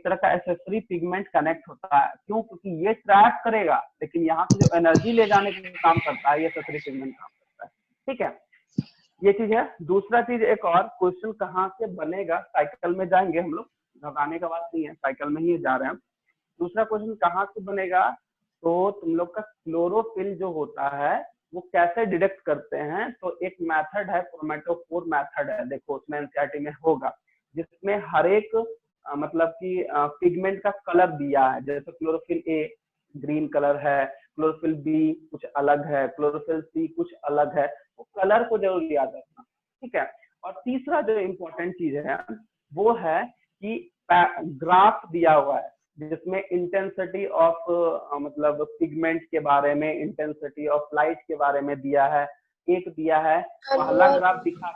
तरह का accessory pigment connect होता है। क्यों? क्योंकि ये ट्रैप करेगा, लेकिन यहाँ से जो एनर्जी ले जाने का काम करता है ये एसेसरी पिगमेंट काम करता है। ठीक है, ये चीज है। दूसरा चीज एक और, क्वेश्चन कहाँ से बनेगा, साइकिल में जाएंगे हम लोग, घबराने का बात नहीं है, साइकिल में ही जा रहे हैं हम। दूसरा क्वेश्चन कहाँ से बनेगा, तो तुम लोग का क्लोरोफिल जो होता है वो कैसे डिटेक्ट करते हैं, तो एक मेथड है, क्रोमेटोफोर मेथड है, देखो उसमें एनसीईआरटी में होगा, जिसमें हर एक मतलब कि पिगमेंट का कलर दिया है। जैसे क्लोरोफिल ए ग्रीन कलर है, क्लोरोफिल बी कुछ अलग है, क्लोरोफिल सी कुछ अलग है, वो कलर को जरूर याद रखना। ठीक है, और तीसरा जो इम्पोर्टेंट चीज है वो है कि ग्राफ दिया हुआ है, जिसमें इंटेंसिटी ऑफ मतलब पिगमेंट के बारे में, इंटेंसिटी ऑफ लाइट के बारे में दिया है। एक दिया है, पहला ग्राफ दिखा,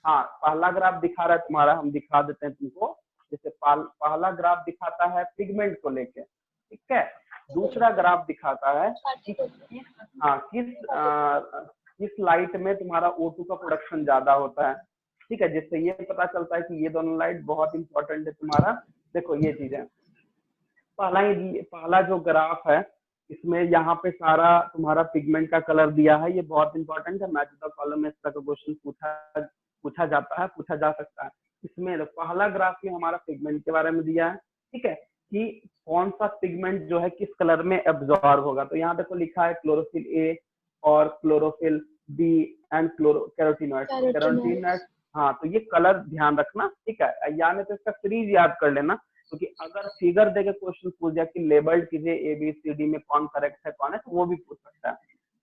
हाँ पहला ग्राफ दिखा रहा है तुम्हारा, हम दिखा देते हैं तुमको। जैसे पहला ग्राफ दिखाता है पिगमेंट को लेके, ठीक है। दूसरा ग्राफ दिखाता है कि किस लाइट में तुम्हारा O2 का प्रोडक्शन ज्यादा होता है। ठीक है, जिससे ये पता चलता है कि ये दोनों लाइट बहुत इंपॉर्टेंट है तुम्हारा। देखो ये चीज है, पहला जो ग्राफ है इसमें यहाँ पे सारा तुम्हारा पिगमेंट का कलर दिया है, ये बहुत इंपॉर्टेंट है। मैच द कॉलम में इसका क्वेश्चन पूछा जाता है, पूछा जा सकता है। इसमें पहला ग्राफ में हमारा पिगमेंट के बारे में दिया है, ठीक है, कि कौन सा पिगमेंट जो है किस कलर में एब्जॉर्ब होगा। तो यहाँ देखो लिखा है क्लोरोफिल ए और क्लोरोफिल बी एंड कैरोटीनॉइड। हाँ, तो ये कलर ध्यान रखना, ठीक है, या नहीं तो इसका सीरीज याद कर लेना, क्योंकि अगर फिगर देके क्वेश्चन पूछ जाए कि लेबल्ड कीजिए ABCD में कौन करेक्ट है कौन है, तो वो भी पूछ सकता है।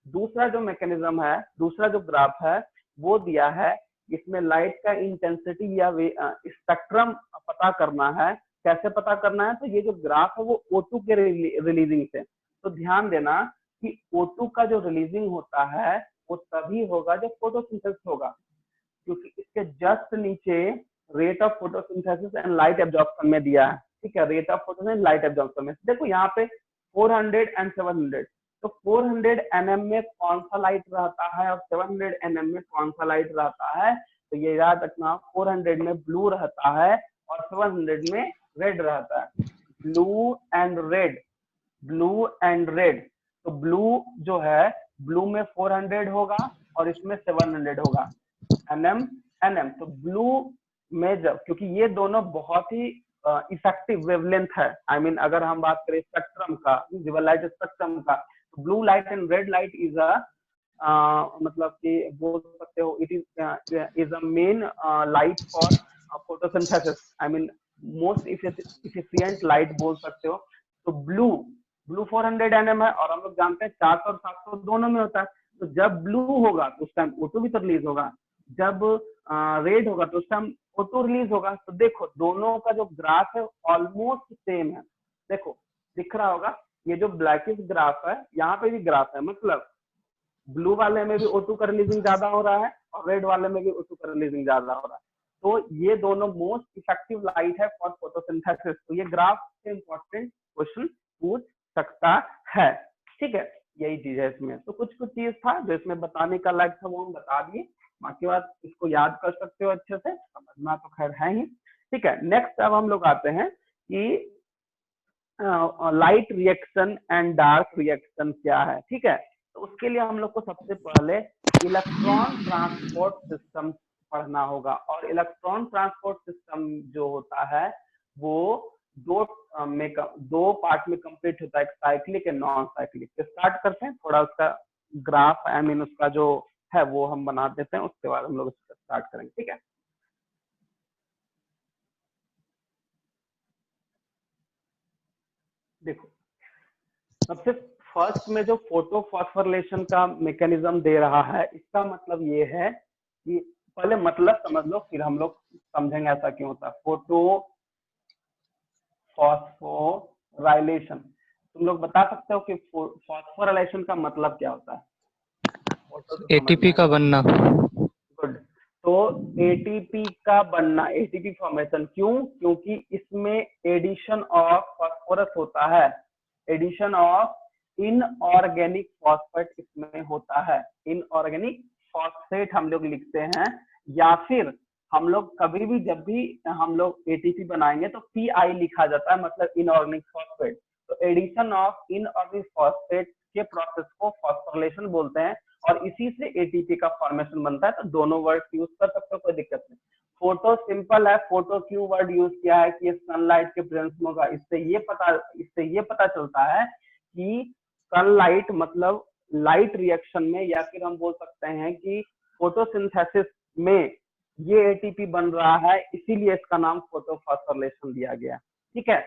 दूसरा जो मैकेनिज्म है, दूसरा जो ग्राफ है वो दिया है, इसमें लाइट का इंटेंसिटी या स्पेक्ट्रम पता करना है। कैसे पता करना है, तो ये जो ग्राफ है वो O2 के रिलीजिंग से, तो ध्यान देना कि O2 का जो रिलीजिंग होता है वो तभी होगा जब फोटोसिंथेसिस होगा, क्योंकि इसके जस्ट नीचे rate of photosynthesis and light absorption में दिया है। ठीक है, rate of photosynthesis and light absorption में देखो यहाँ पे 400 एंड 700, तो 400 nm में कौन सा लाइट रहता है और 700 nm में कौन सा लाइट रहता है, तो ये याद रखना, 400 में ब्लू रहता है और 700 में रेड रहता है। Blue and red, blue and red, तो ब्लू जो है ब्लू में 400 होगा और इसमें 700 होगा nm। तो ब्लू में जब, क्योंकि ये दोनों बहुत ही इफेक्टिव वेवलेंथ है, आई मीन अगर हम बात करें स्पेक्ट्रम का, विजुअल लाइट स्पेक्ट्रम का, तो blue light and red light is a मतलब कि बोल सकते हो it is a main light for photosynthesis, I mean most efficient light बोल सकते हो। तो ब्लू 400 nm है, और हम लोग जानते हैं 400 और 700 दोनों में होता है। तो जब ब्लू होगा तो उस टाइम O2 भी तो रिलीज होगा, जब रेड होगा तो उस टाइम O2 रिलीज होगा। तो देखो दोनों का जो ग्राफ है ऑलमोस्ट सेम है, देखो दिख रहा होगा, ये जो ब्लैकिश ग्राफ है यहाँ पे भी ग्राफ है, मतलब ब्लू वाले में भी O2 का रिलीजिंग ज्यादा हो रहा है और रेड वाले में भी O2 का रिलीजिंग ज्यादा हो रहा है। तो ये दोनों मोस्ट इफेक्टिव लाइट है फॉर फोटोसिंथेसिस। तो ये ग्राफ से इंपॉर्टेंट क्वेश्चन पूछ सकता है, ठीक है, यही चीज है इसमें। तो कुछ चीज था जो इसमें बताने का लायक था वो हम बता दिए, बाकी बात इसको याद कर सकते हो अच्छे से, समझना तो खैर है ही, ठीक है। नेक्स्ट अब हम लोग आते हैं कि light reaction and dark reaction क्या है, ठीक है। तो उसके लिए हम लोग को सबसे पहले इलेक्ट्रॉन ट्रांसपोर्ट सिस्टम पढ़ना होगा, और इलेक्ट्रॉन ट्रांसपोर्ट सिस्टम जो होता है वो दो पार्ट में कंप्लीट होता है, cyclic and non cyclic. Start करते हैं, थोड़ा उसका ग्राफ आई मीन उसका जो है वो हम बना देते हैं, उसके बाद हम लोग इसका स्टार्ट करेंगे, ठीक है। देखो सबसे फर्स्ट में जो फोटो फॉस्फोरिलेशन का मैकेनिज्म दे रहा है, इसका मतलब ये है कि पहले मतलब समझ लो फिर हम लोग समझेंगे ऐसा क्यों होता है। फोटो फॉस्फोराइलेशन, तुम लोग बता सकते हो कि फॉस्फोराइलेशन का मतलब क्या होता है? एटीपी का बनना। गुड, तो एटीपी का बनना, एटीपी फॉर्मेशन, क्यों? क्योंकि इसमें एडिशन ऑफ फॉस्फोरस होता है, एडिशन ऑफ इनऑर्गेनिक फॉस्फेट इसमें होता है। इनऑर्गेनिक फॉस्फेट हम लोग लिखते हैं, या फिर हम लोग कभी भी जब भी हम लोग एटीपी बनाएंगे तो पीआई लिखा जाता है, मतलब इनऑर्गेनिक फॉस्फेट। तो एडिशन ऑफ इनऑर्गेनिक फॉस्फेट के प्रोसेस को फॉस्फोरिलेशन बोलते हैं और इसी से एटीपी का फॉर्मेशन बनता है। तो दोनों वर्ड यूज कर सकते हो, कोई दिक्कत नहीं। फोटो सिंपल है, फोटो क्यों वर्ड यूज किया है कि सनलाइट के प्रेजेंस में होगा। इससे ये पता चलता है कि सनलाइट मतलब लाइट रिएक्शन में, या फिर हम बोल सकते हैं कि फोटोसिंथेसिस में ये एटीपी बन रहा है, इसीलिए इसका नाम फोटोफॉस्फोरिलेशन दिया गया। ठीक है,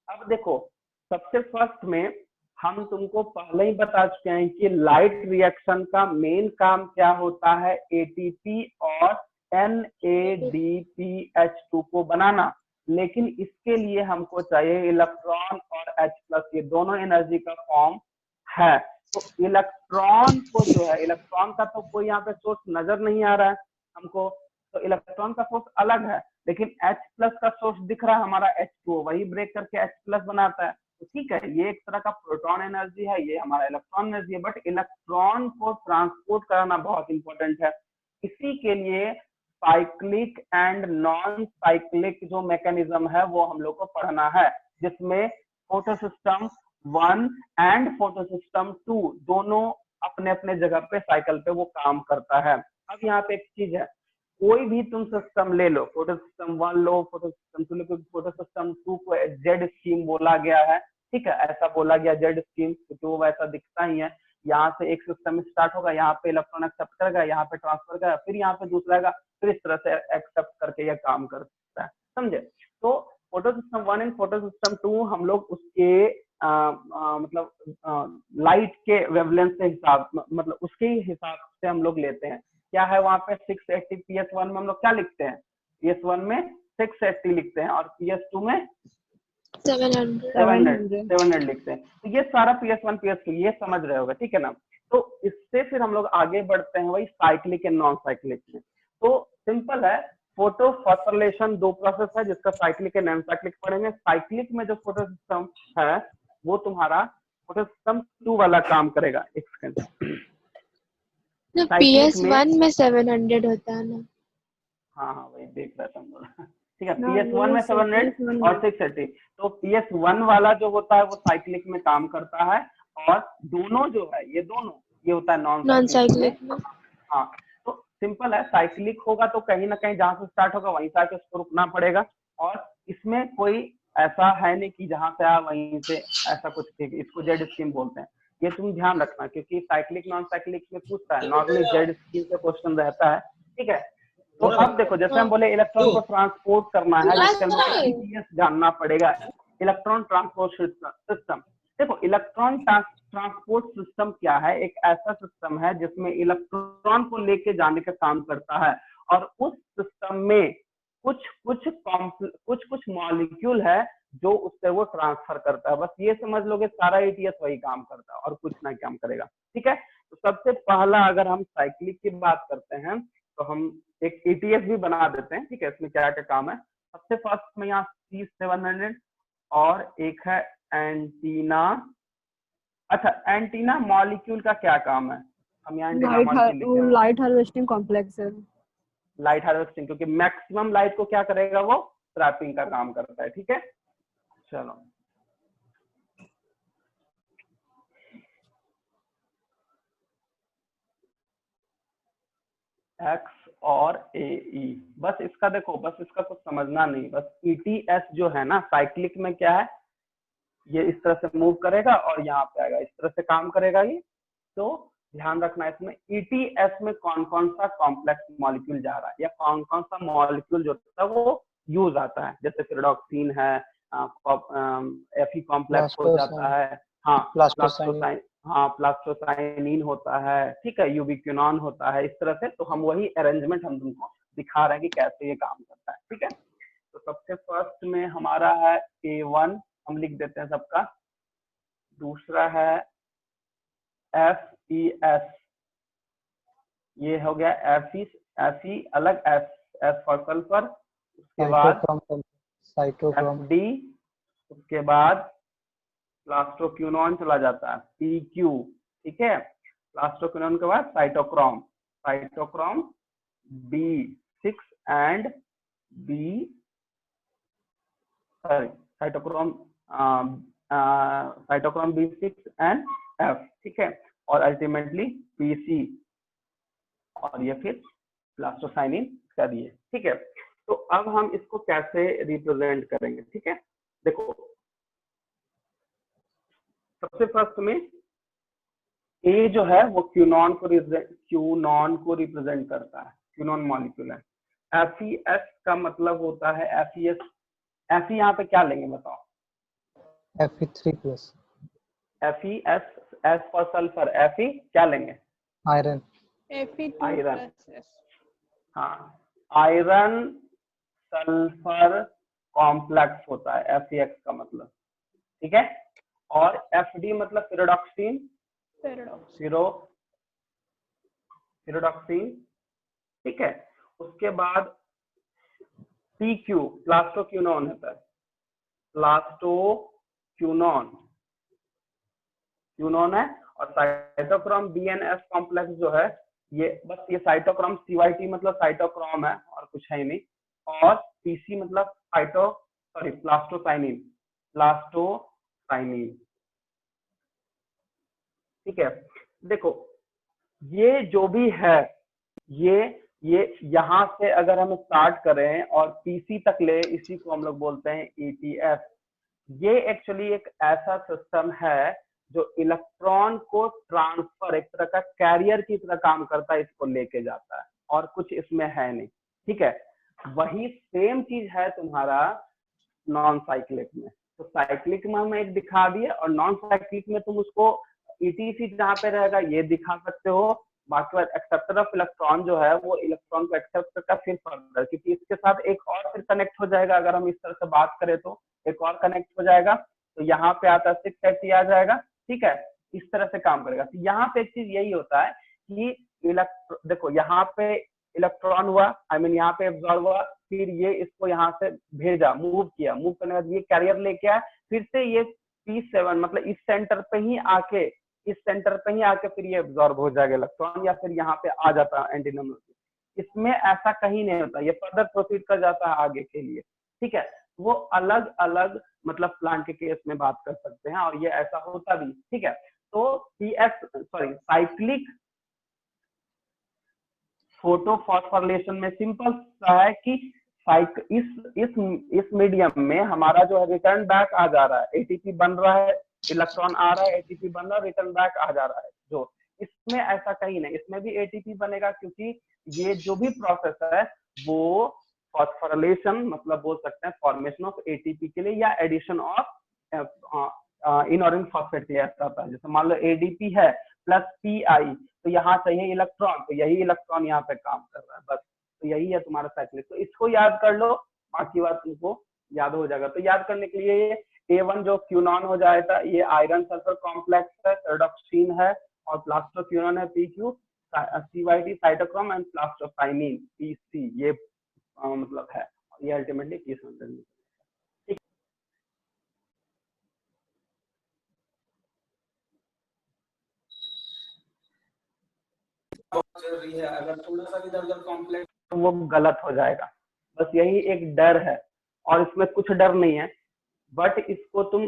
अब देखो सबसे फर्स्ट में हम तुमको पहले ही बता चुके हैं कि लाइट रिएक्शन का मेन काम क्या होता है, एटीपी और NADPH2 को बनाना। लेकिन इसके लिए हमको चाहिए इलेक्ट्रॉन और H+, ये दोनों एनर्जी का फॉर्म है। तो इलेक्ट्रॉन को जो है, इलेक्ट्रॉन का तो कोई यहाँ पे सोर्स नजर नहीं आ रहा है हमको, तो इलेक्ट्रॉन का सोर्स अलग है, लेकिन H+ का सोर्स दिख रहा है हमारा H2, वही ब्रेक करके H+ बनाता है। तो ठीक है, ये एक तरह का प्रोटॉन एनर्जी है, ये हमारा इलेक्ट्रॉन एनर्जी है, बट इलेक्ट्रॉन को ट्रांसपोर्ट कराना बहुत इंपॉर्टेंट है। इसी के लिए साइक्लिक एंड नॉन साइक्लिक जो मैकेनिज्म है वो हम लोग को पढ़ना है, जिसमें फोटोसिस्टम 1 एंड फोटोसिस्टम 2 दोनों अपने अपने जगह पे साइकिल पे वो काम करता है। अब यहाँ पे एक चीज है, कोई भी तुम सिस्टम ले लो, फोटोसिस्टम 1 लो, फोटोसिस्टम 2 लो, फोटोसिस्टम 2 को जेड स्कीम बोला गया है। ठीक है, ऐसा बोला गया जेड स्कीम क्योंकि वो वैसा दिखता ही है। यहाँ से एक सिस्टम स्टार्ट होगा, यहाँ पे इलेक्ट्रॉन एक्सेप्ट करेगा, यहाँ पे ट्रांसफर करेगा, फिर यहाँ पे दूसरा आएगा, फिर इस तरह से एक्सेप्ट करके यह काम करता है, समझे। तो फोटोसिस्टम 1 एंड फोटोसिस्टम 2 हम लोग उसके मतलब लाइट के वेवलेंथ से हिसाब, मतलब उसके ही हिसाब से हम लोग लेते हैं। क्या है वहां पे 680, PS1 में हम लोग क्या लिखते हैं, PS1 में 680 लिखते हैं और PS2 में 700 लिखते हैं। तो ये सारा PS1 PS2 ये समझ रहे होगा, ठीक है ना। तो इससे फिर हम लोग आगे बढ़ते हैं वही साइक्लिक एंड नॉन साइक्लिक में। तो सिंपल है, फोटोफॉस्फोरिलेशन दो प्रोसेस है जिसका साइक्लिक एंड नॉन साइक्लिक पढ़ेंगे। साइक्लिक में जो फोटो सिस्टम है वो तुम्हारा फोटो सिस्टम 2 वाला काम करेगा। एक सेकंड, PS1 में 700 होता है ना। हाँ वही देख रहा था हम लोग। ठीक है, PS1 में 700 और 680। तो PS1 वाला जो होता है वो साइक्लिक में काम करता है, और दोनों जो है ये दोनों ये होता है नॉन साइक्लिक में। हाँ, तो सिंपल है, साइक्लिक होगा तो कहीं ना कहीं जहां से स्टार्ट होगा वहीं से आके उसको रुकना पड़ेगा, और इसमें कोई ऐसा है नहीं कि जहां से आया वहीं से ऐसा कुछ, इसको जेड स्कीम बोलते हैं। ये तुम ध्यान रखना, क्योंकि साइक्लिक नॉन साइक्लिक में पूछता है, नॉर्मली जेड स्कीम से क्वेश्चन रहता है। ठीक है, तो अब देखो जैसे हम बोले इलेक्ट्रॉन को ट्रांसपोर्ट करना है, जिसके लिए ETS जानना पड़ेगा, इलेक्ट्रॉन ट्रांसपोर्ट सिस्टम। देखो इलेक्ट्रॉन ट्रांसपोर्ट सिस्टम क्या है, एक ऐसा सिस्टम है जिसमें इलेक्ट्रॉन को लेके जाने का काम करता है, और उस सिस्टम में कुछ मॉलिक्यूल है जो उससे वो ट्रांसफर करता है। बस ये समझ लोगे सारा ETS वही काम करता है और कुछ ना काम करेगा। ठीक है, तो सबसे पहला अगर हम साइक्लिक की बात करते हैं तो हम एक ETS भी बना देते हैं। ठीक है, इसमें क्या क्या काम है। सबसे फर्स्ट में यहाँ C700 और एक है एंटीना। अच्छा, एंटीना मॉलिक्यूल का क्या काम है, हम यहाँ लाइट हार्वेस्टिंग कॉम्प्लेक्स है। लाइट हार्वेस्टिंग, क्योंकि मैक्सिमम लाइट को क्या करेगा, वो ट्रैपिंग का काम करता है। ठीक है, चलो X और AE, बस इसका देखो, बस इसका कुछ समझना नहीं, बस ETS जो है ना साइक्लिक में क्या है, ये इस तरह से मूव करेगा और यहाँ पे आएगा, इस तरह से काम करेगा ये। तो ध्यान रखना इसमें ETS में कौन कौन सा कॉम्प्लेक्स मॉलिक्यूल जा रहा है, या कौन कौन सा मॉलिक्यूल जो होता है वो यूज आता है। जैसे फिरोडॉक्सिन है, Fe कॉम्प्लेक्स हो जाता है, हाँ प्लास्टोसाइनिन होता है, ठीक है, यूबिक्विनॉन होता है, इस तरह से। तो हम वही अरेंजमेंट हम तुमको दिखा रहे हैं कि कैसे ये काम करता है। ठीक है, तो सबसे फर्स्ट में हमारा है A1, हम लिख देते हैं सबका। दूसरा है FES, ये हो गया Fe अलग, S फॉर सल्फर। उसके बाद FD, उसके बाद प्लास्टोक्विनोन चला जाता है PQ। ठीक है, प्लास्टोक्विनोन के बाद cytochrome B6 and B, sorry cytochrome cytochrome B6 and F, ठीक है, और अल्टीमेटली PC, और ये फिर प्लास्टोसाइनिन कर दिए, ठीक है। तो अब हम इसको कैसे रिप्रेजेंट करेंगे, ठीक है। देखो सबसे फर्स्ट में ए जो है वो क्यूनॉन को रिप्रेजेंट करता है, क्यूनॉन मॉलिक्यूल है। FeS का मतलब होता है FeS, Fe यहाँ पे क्या लेंगे बताओ? Fe3+, FeS, S for sulphur, Fe क्या लेंगे? आयरन। आयरन, हाँ, आयरन सल्फर कॉम्प्लेक्स होता है FeX का मतलब, ठीक है। और FD मतलब फेरोडॉक्सिन, फेरोडॉक्सिन, ठीक है। उसके बाद PQ प्लास्टोक्यूनॉन होता है, प्लास्टोक्यूनॉन है। और साइटोक्रोम BNS कॉम्प्लेक्स जो है ये बस ये साइटोक्रोम CYT मतलब साइटोक्रोम है और कुछ है ही नहीं। और PC मतलब प्लास्टोसाइनिन, ठीक है। देखो ये जो भी है ये यहाँ से अगर हम स्टार्ट करें और PC तक ले, इसी को हम लोग बोलते हैं ETS। ये एक्चुअली एक ऐसा सिस्टम है जो इलेक्ट्रॉन को ट्रांसफर, एक तरह का कैरियर की तरह काम करता है, इसको लेके जाता है, और कुछ इसमें है नहीं, ठीक है। वही सेम चीज है तुम्हारा नॉन साइक्लिक में। तो साइक्लिक में हम एक दिखा दिए, और नॉन साइक्लिक में तुम उसको ETC जहाँ पे रहेगा ये दिखा सकते हो। बाकी एक्सेप्टर ऑफ इलेक्ट्रॉन जो है वो इलेक्ट्रॉन को एक्सेप्ट करता फिर फर्दर, क्योंकि इसके साथ एक और फिर कनेक्ट हो जाएगा। अगर हम इस तरह से बात करें तो एक और कनेक्ट हो जाएगा, तो यहाँ पे आता है 680 आ जाएगा, ठीक है। इस तरह से काम करेगा। तो यहाँ पे एक चीज यही होता है कि देखो यहाँ पे इलेक्ट्रॉन हुआ, यहाँ पे एब्जॉर्ब हुआ, फिर ये इसको यहाँ से भेजा, मूव किया, मूव करने के बाद ये कैरियर लेके आया, फिर से ये P7 मतलब इस सेंटर पे ही आके फिर ये एब्जॉर्ब हो जाएगा इलेक्ट्रॉन, या फिर यहाँ पे आ जाता है एंटीनम। इसमें ऐसा कहीं नहीं होता, ये फर्दर प्रोसीड कर जाता है आगे के लिए, ठीक है। वो अलग अलग मतलब प्लांट के केस में बात कर सकते हैं, और ये ऐसा होता भी, ठीक है। तो साइक्लिक फोटोफॉस्फोरिलेशन में सिंपल सा है कि इस मीडियम में हमारा जो है रिटर्न बैक आ जा रहा है, एटीपी बन रहा है, इलेक्ट्रॉन आ रहा है, एटीपी बन रहा है, रिटर्न बैक आ जा रहा है। जो इसमें ऐसा कहीं नहीं, इसमें भी एटीपी बनेगा, क्योंकि ये जो भी प्रोसेस है वो फॉस्फोरिलेशन मतलब बोल सकते हैं फॉर्मेशन ऑफ एटीपी के लिए, या एडिशन ऑफ इनऑर्गेनिक फॉस्फेट के लिए आता है। जैसे मान लो एडीपी है प्लस पीआई, तो यहाँ चाहिए इलेक्ट्रॉन, तो यही इलेक्ट्रॉन यहाँ पे काम कर रहा है, बस। तो यही है तुम्हारा साइक्लिक। तो इसको याद कर लो, बाकी बात तुमको याद हो जाएगा। तो याद करने के लिए ये A1 जो क्यूनॉन हो जाएगा, ये आयरन सल्फर कॉम्प्लेक्स है, रेडोक्सिन है, और प्लास्टोक्यूनॉन है PQ, CYT cytochrome and plastocyanin PC, ये मतलब है, ये अल्टीमेटली P7। जरूरी है, अगर थोड़ा सा भी इधर कॉम्प्लेक्स तो वो गलत हो जाएगा, बस यही एक डर है। और इसमें कुछ डर नहीं है, बट इसको तुम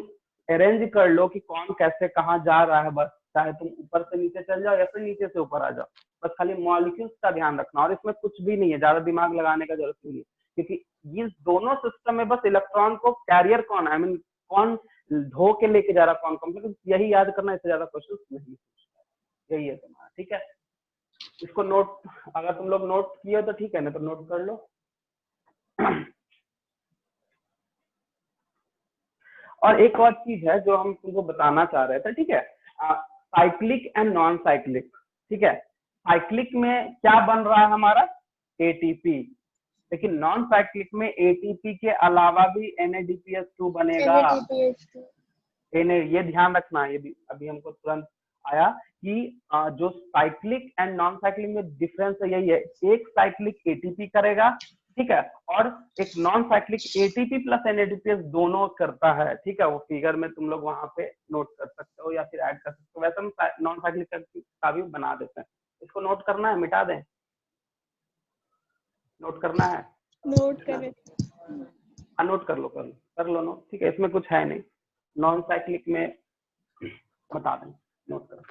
अरेंज कर लो कि कौन कैसे कहाँ जा रहा है, बस। चाहे तुम ऊपर से नीचे चल जाओ या फिर नीचे से ऊपर आ जाओ, बस खाली मॉलिक्यूल्स का ध्यान रखना। और इसमें कुछ भी नहीं है, ज्यादा दिमाग लगाने का जरूरत नहीं है, क्योंकि ये दोनों सिस्टम में बस इलेक्ट्रॉन को कैरियर कौन है, कौन धो के लेके जा रहा है, कौन कॉम्प्लेक्स, यही याद करना, इससे ज्यादा क्वेश्चन नहीं। यही है तुम्हारा, ठीक है। इसको नोट, अगर तुम लोग नोट किए तो ठीक है, ना तो नोट कर लो। और एक और चीज है जो हम तुमको बताना चाह रहे थे, ठीक है, साइक्लिक एंड नॉन साइक्लिक, ठीक है। साइक्लिक में क्या बन रहा है हमारा एटीपी, लेकिन नॉन साइक्लिक में एटीपी के अलावा भी NADPH2 बनेगा। ये ध्यान रखना, ये भी अभी हमको तुरंत आया कि जो साइक्लिक एंड नॉन साइक्लिक में डिफरेंस है यही है, एक साइक्लिक एटीपी करेगा, ठीक है, और एक non cyclic ATP plus NADPH दोनों करता है, ठीक है। वो फिगर में तुम लोग वहां पे नोट कर सकते हो या फिर ऐड कर सकते हो, वैसे हम नॉन साइक्लिक का भी बना देते हैं। इसको नोट करना है, मिटा दें। नोट करना है? नोट करें। हाँ नोट कर लो नोट, ठीक है, इसमें कुछ है नहीं, नॉन साइक्लिक में बता दें, नोट करो।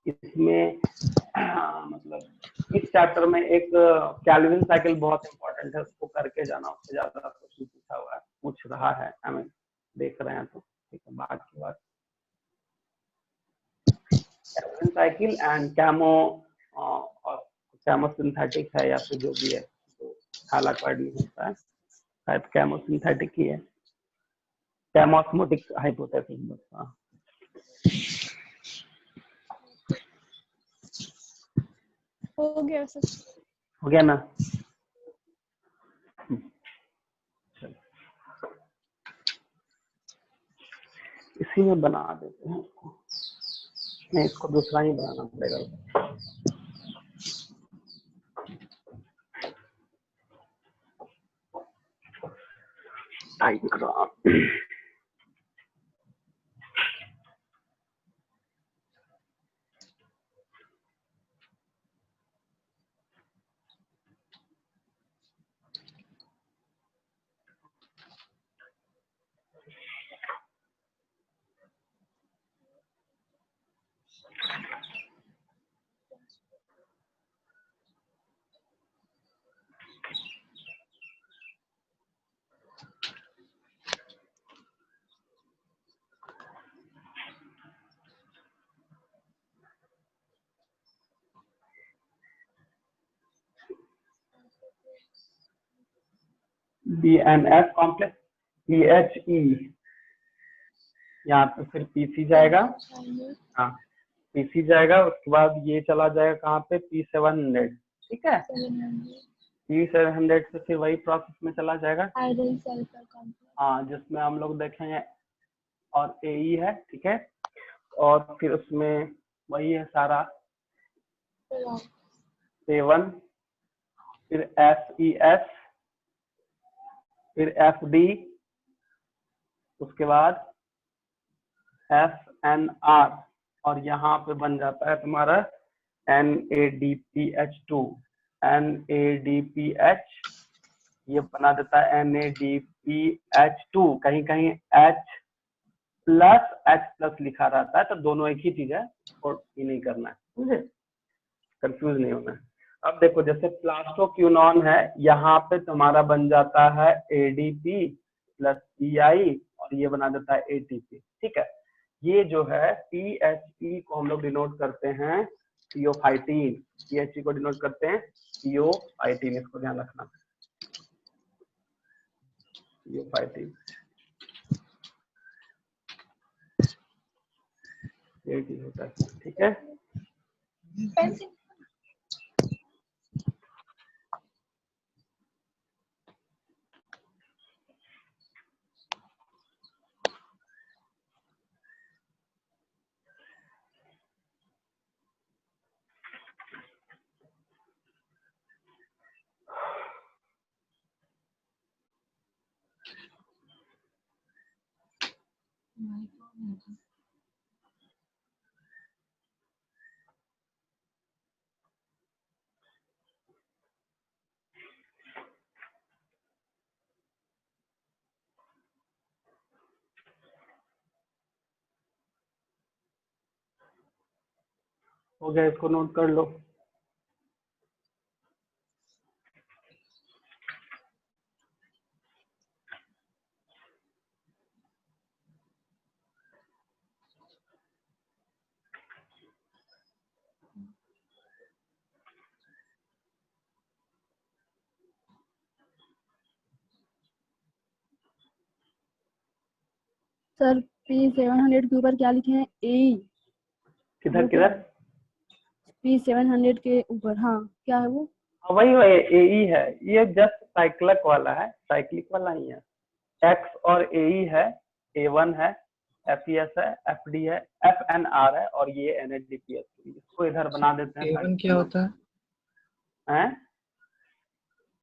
इसमें मतलब इस चैप्टर में एक कैल्विन साइकिल बहुत इंपॉर्टेंट है, उसको करके जाना, उससे ज्यादा क्वेश्चन पूछा हुआ है, पूछ रहा है, हमें देख रहे हैं तो ठीक है। बाद की बात कैल्विन साइकिल एंड कैमो और कैमोसिंथेटिक है या फिर जो भी है, तो थालाक्वाइड में होता है, शायद कैमोसिंथेटिक ही है, कैमोस्मोटिक हाइपोथेसिस बस। हो गया सर। हो गया ना? इसी में बना देते हैं इसको, नहीं इसको दूसरा ही बनाना पड़ेगा। डायग्राम BNF कॉम्प्लेक्स PHE, यहाँ पे फिर PC जाएगा, हाँ PC जाएगा, उसके बाद ये चला जाएगा कहाँ पे, P700, ठीक है, P700 से फिर वही प्रोसेस में चला जाएगा, आयरन सल्फर कॉम्प्लेक्स। हाँ जिसमें हम लोग देखेंगे और AE है, ठीक है, और फिर उसमें वही है सारा 7, फिर FES, फिर FD, उसके बाद FNR, और यहाँ पे बन जाता है तुम्हारा NADPH2, NADPH, ये बना देता है NADPH2, कहीं कहीं H प्लस H प्लस लिखा रहता है, तो दोनों एक ही चीज है, और ये नहीं करना है, समझे, कंफ्यूज नहीं होना है। अब देखो जैसे प्लास्टोक्यूनॉन है, यहाँ पे तुम्हारा बन जाता है ADP प्लस PI, और ये बना देता है ATP, ठीक है। ये जो है PHE को हम लोग डिनोट करते हैं थियोफाइटिन, PHE को डिनोट करते हैं थियोफाइटिन, इसको ध्यान रखना, थियोफाइटिन, ये चीज होता है, ठीक है। हो गया, इसको नोट कर लो। सर P700 के ऊपर क्या लिखे हैं, ए? किधर किधर? P700 के ऊपर, हाँ क्या है वो? वही वही AE है, ये जस्ट साइक्लिक वाला है, साइक्लिक वाला ही है, X और AE है, A1 है, FES है, FD है, FNR है, और ये NADPH, इसको इधर बना देते हैं। A1 क्या होता है? हैं?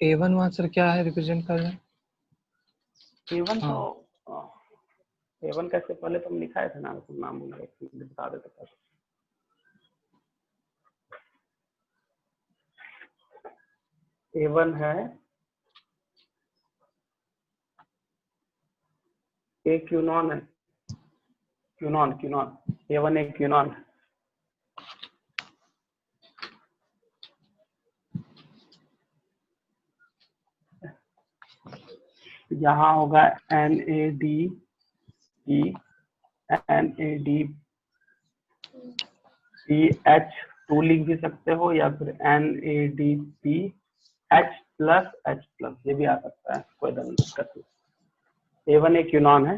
A1 वहाँ सर क्या है, रिप्रेजेंट कर रहे हैं? A1 हाँ। तो A1 कैसे, पहले तुम लिखाए थे ना, तुम नाम बोल रहे थे, बता देते थे। A1 है, A क्यूनॉन है, क्यूनॉन A1 एक क्यूनॉन। यहाँ होगा NADP, NADPH2 लिख भी सकते हो, या फिर NADPH+H+, ये भी आ सकता है, कोई दिक्कत नहीं। A1 एक यूनॉन है,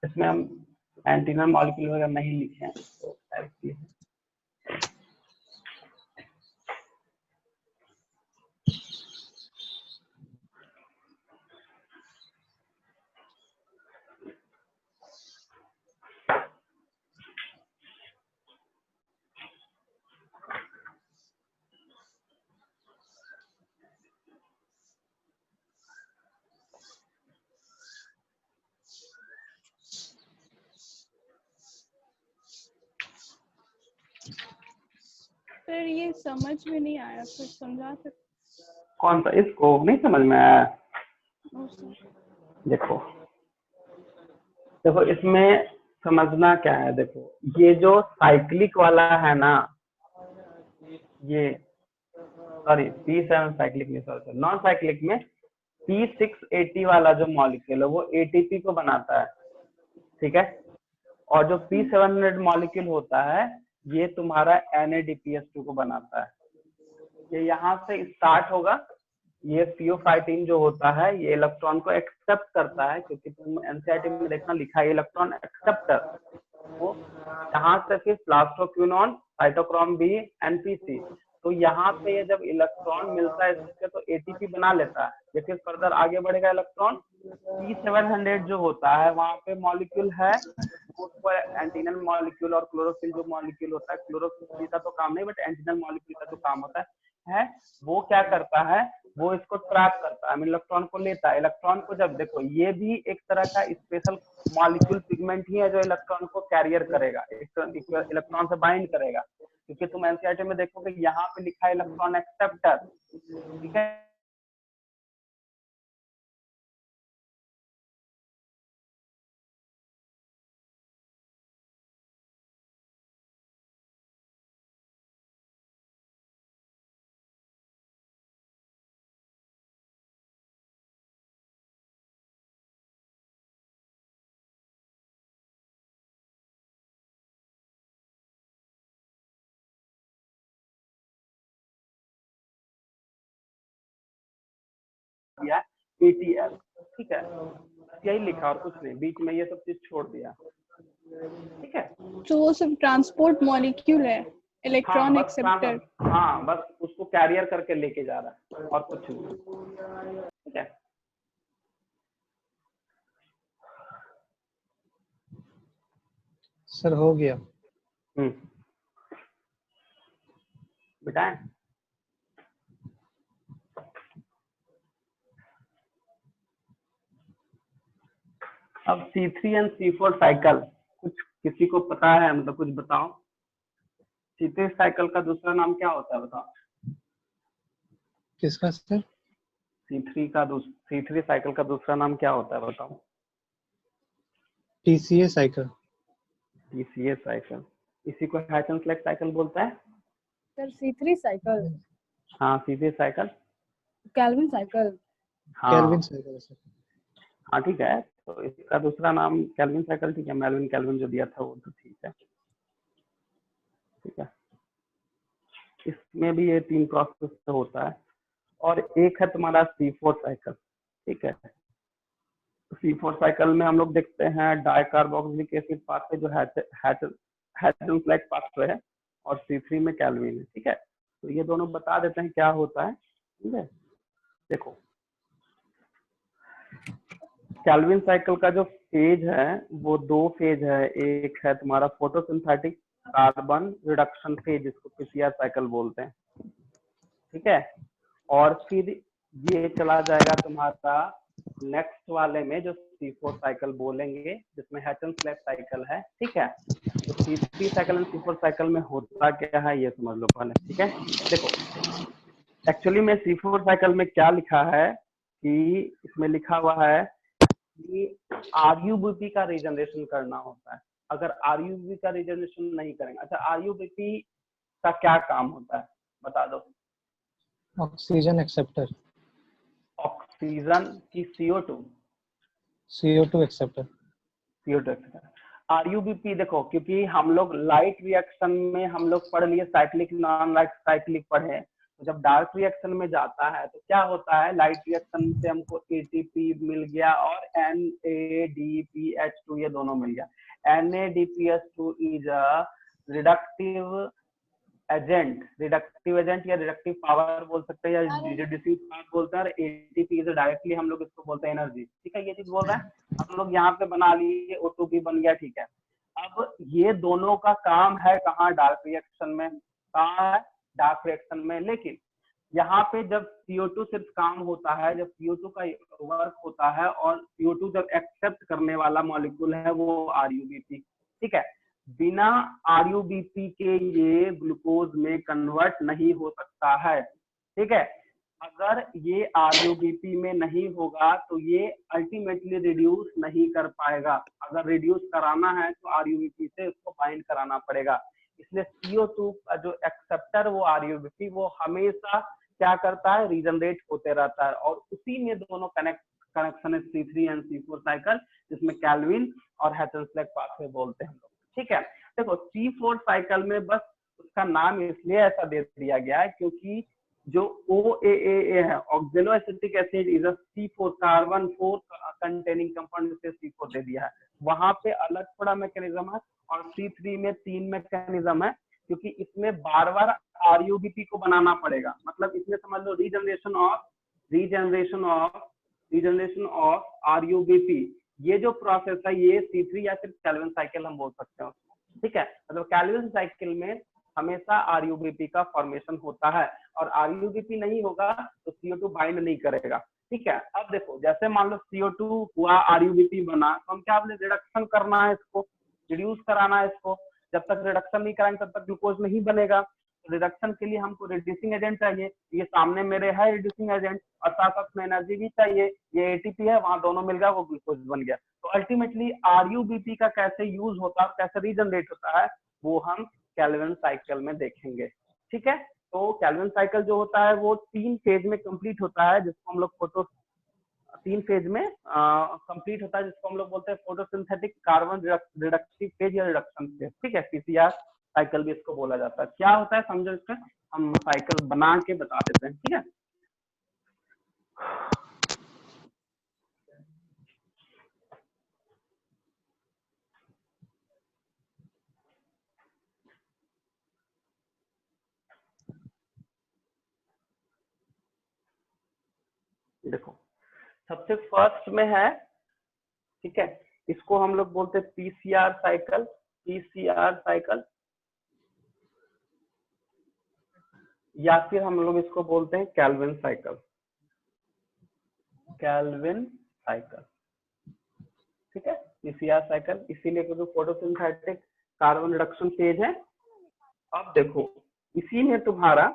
इसमें हम एंटीनल मॉलिक्यूल वगैरह नहीं लिखे हैं, तो डायरेक्टली सर ये समझ में नहीं आया, कुछ समझा सकते? कौन सा, इसको नहीं समझ में आया? ओ सर। देखो इसमें समझना क्या है, देखो ये जो साइक्लिक वाला है ना, ये सॉरी P7 साइक्लिक में, सॉरी नॉन साइक्लिक में P680 वाला जो मॉलिक्यूल है वो ATP को बनाता है, ठीक है। और जो P700 मॉलिक्यूल होता है ये तुम्हारा NADPH2 को बनाता है। ये यहाँ से स्टार्ट होगा, ये CO5 जो होता है ये इलेक्ट्रॉन को एक्सेप्ट करता है, क्योंकि तुम एनसीईआरटी में देखना लिखा है इलेक्ट्रॉन एक्सेप्टर। वो यहाँ से फिर प्लास्टोक्विनोन, साइटोक्रोम B, NPC, तो यहाँ पे ये जब इलेक्ट्रॉन मिलता है इसके तो ATP बना लेता है। ये फिर फर्दर आगे बढ़ेगा इलेक्ट्रॉन, P700 जो होता है वहाँ पे मॉलिक्यूल है, वो एंटीनल मॉलिक्यूल और क्लोरोफिल जो मॉलिक्यूल होता है, क्लोरोफिल का तो काम नहीं बट एंटीनल मॉलिक्यूल का जो काम होता है वो क्या करता है, वो इसको ट्रैप करता है, इलेक्ट्रॉन को लेता है। इलेक्ट्रॉन को जब देखो, ये भी एक तरह का स्पेशल मॉलिक्यूल पिगमेंट ही है जो इलेक्ट्रॉन को कैरियर करेगा, इलेक्ट्रॉन से बाइंड करेगा, क्योंकि तुम एनसीईआरटी में देखोगे यहाँ पे लिखा है इलेक्ट्रॉन एक्सेप्टर, ठीक है। ATL, ठीक है, यही लिखा और कुछ नहीं, बीच में ये सब चीज छोड़ दिया, ठीक है। तो वो सब ट्रांसपोर्ट मॉलिक्यूल है, इलेक्ट्रॉन एक्सेप्टर। हाँ बस उसको कैरियर करके लेके जा रहा है और कुछ नहीं, ठीक है। सर हो गया। बेटा अब C3 एंड C4 साइकिल कुछ किसी को पता है, मतलब कुछ बताओ। C3 साइकिल का दूसरा नाम क्या होता है बताओ? किसका सर? C3 साइकिल का दूसरा नाम क्या होता है बताओ? TCA cycle. TCA साइकिल, इसी को हैचन-स्लेक साइकिल बोलता है। सर C3 साइकिल, हाँ C3 साइकिल, केल्विन साइकिल। हाँ केल्विन साइकिल सर। हाँ ठीक है, तो इसका दूसरा नाम केल्विन साइकिल, ठीक है। मेल्विन केल्विन जो दिया था वो तो ठीक है, ठीक है। इसमें भी ये 3 प्रोसेस होता है, और एक है तुम्हारा C4 साइकिल, ठीक है। C4 साइकिल में हम लोग देखते हैं डाइकार्बोक्सिलिक एसिड पाथवे जो हैचन-स्लेक पाथवे है, और C3 में केल्विन है, ठीक है। तो ये दोनों बता देते हैं क्या होता है, ठीक है। देखो केल्विन साइकिल का जो फेज है वो 2 फेज है, एक है तुम्हारा फोटोसिंथेटिक कार्बन रिडक्शन फेज, जिसको PCR साइकिल बोलते हैं, ठीक है। और फिर ये चला जाएगा तुम्हारा नेक्स्ट वाले में जो C4 साइकिल बोलेंगे, जिसमें हैचन-स्लेक साइकिल है, ठीक है। C3 cycle and C4 cycle में होता क्या है ये समझ लो पहले, ठीक है। देखो एक्चुअली में C4 साइकिल में क्या लिखा है कि इसमें लिखा हुआ है कि RUBP का रीजनरेशन करना होता है। अगर RUBP का रीजनरेशन नहीं करेंगे, अच्छा RUBP का क्या काम होता है बता दो। ऑक्सीजन एक्सेप्टर, ऑक्सीजन की CO2 acceptor. CO2 acceptor. RUBP देखो, क्योंकि हम लोग लाइट रिएक्शन में हम लोग पढ़ लिए साइक्लिक नॉन लाइट साइक्लिक पढ़े, तो जब डार्क रिएक्शन में जाता है तो क्या होता है, लाइट रिएक्शन से हमको ATP मिल गया और NADPH2 ये दोनों मिल गया। NADPH2 is a reductive agent या रिडक्टिव पावर बोल सकते हैं, या रिड्यूसिंग पावर बोलते हैं, और ATP इज डायरेक्टली हम लोग इसको बोलते हैं एनर्जी, ठीक है। ये चीज बोल रहे हैं हम लोग यहाँ पे बना लिए, O2 भी बन गया, ठीक है। अब ये दोनों का काम है कहाँ, डार्क रिएक्शन में, कहाँ है, डार्क रिएक्शन में। लेकिन यहाँ पे जब CO2 सिर्फ काम होता है, जब CO2 का वर्क होता है, और CO2 जब एक्सेप्ट करने वाला मॉलिक्यूल है वो RUBP, ठीक है। बिना RUBP के ये ग्लूकोज में कन्वर्ट नहीं हो सकता है, ठीक है। अगर ये RUBP में नहीं होगा तो ये अल्टीमेटली रिड्यूस नहीं कर पाएगा। अगर रिड्यूस कराना है तो RUBP से उसको बाइंड कराना पड़ेगा। इसलिए CO2 का जो एक्सेप्टर वो RUBP वो हमेशा क्या करता है, रीजनरेट होते रहता है, और उसी में दोनों कनेक्शन है C3 एंड C4 साइकिल, जिसमें कैल्विन और हेटनस्लेक पाथवे बोलते हैं, ठीक है। देखो C4 साइकिल में बस उसका नाम इसलिए ऐसा दे दिया गया है क्योंकि जो OAA है, ऑक्जेलो acetic acid, is a C4 carbon 4 containing compound, से C4 दे दिया है। वहां पे अलग थोड़ा मैकेनिज्म है, और C3 में 3 मैकेनिज्म है, क्योंकि इसमें बार बार RUBP को बनाना पड़ेगा। मतलब इसमें समझ लो रीजनरेशन ऑफ RUBP, ये जो प्रोसेस है ये C3 या फिर कैल्विन साइकिल हम बोल सकते हैं, ठीक है। मतलब कैल्विन साइकिल में हमेशा RUBP का फॉर्मेशन होता है, और RUBP नहीं होगा तो CO2 बाइंड नहीं करेगा, ठीक है। अब देखो जैसे मान लो CO2 हुआ, RUBP बना, तो हम क्या बोले, रिडक्शन करना है इसको, रिड्यूस कराना है इसको। जब तक रिडक्शन नहीं कराएंगे तब तक ग्लूकोज नहीं बनेगा। रिडक्शन के लिए हमको रिड्यूसिंग एजेंट चाहिए, ये सामने मेरे है रिड्यूसिंग एजेंट, और साथ साथ में एनर्जी भी चाहिए, ये ATP है, वहां दोनों मिल गया, वो ग्लूकोज बन गया। तो अल्टीमेटली RUBP का कैसे यूज होता है, कैसे रीजनरेट होता है, वो हम कैल्विन साइकिल में देखेंगे, ठीक है। तो कैल्विन साइकिल जो होता है वो 3 फेज में कंप्लीट होता है, जिसको हम लोग 3 फेज में कंप्लीट होता है, जिसको हम लोग बोलते हैं फोटोसिंथेटिक कार्बन रिडक्टिव फेज या रिडक्शन फेज, ठीक है। PCR साइकिल भी इसको बोला जाता है। क्या होता है समझो, इसका हम साइकिल बना के बता देते हैं, ठीक है। देखो सबसे फर्स्ट में है, ठीक है, इसको हम लोग बोलते हैं PCR साइकिल, या फिर हम लोग इसको बोलते हैं कैल्विन साइकिल, ठीक है। PCR साइकिल इसीलिए क्योंकि फोटोसिंथेटिक कार्बन रिडक्शन फेज है। अब देखो इसी में तुम्हारा,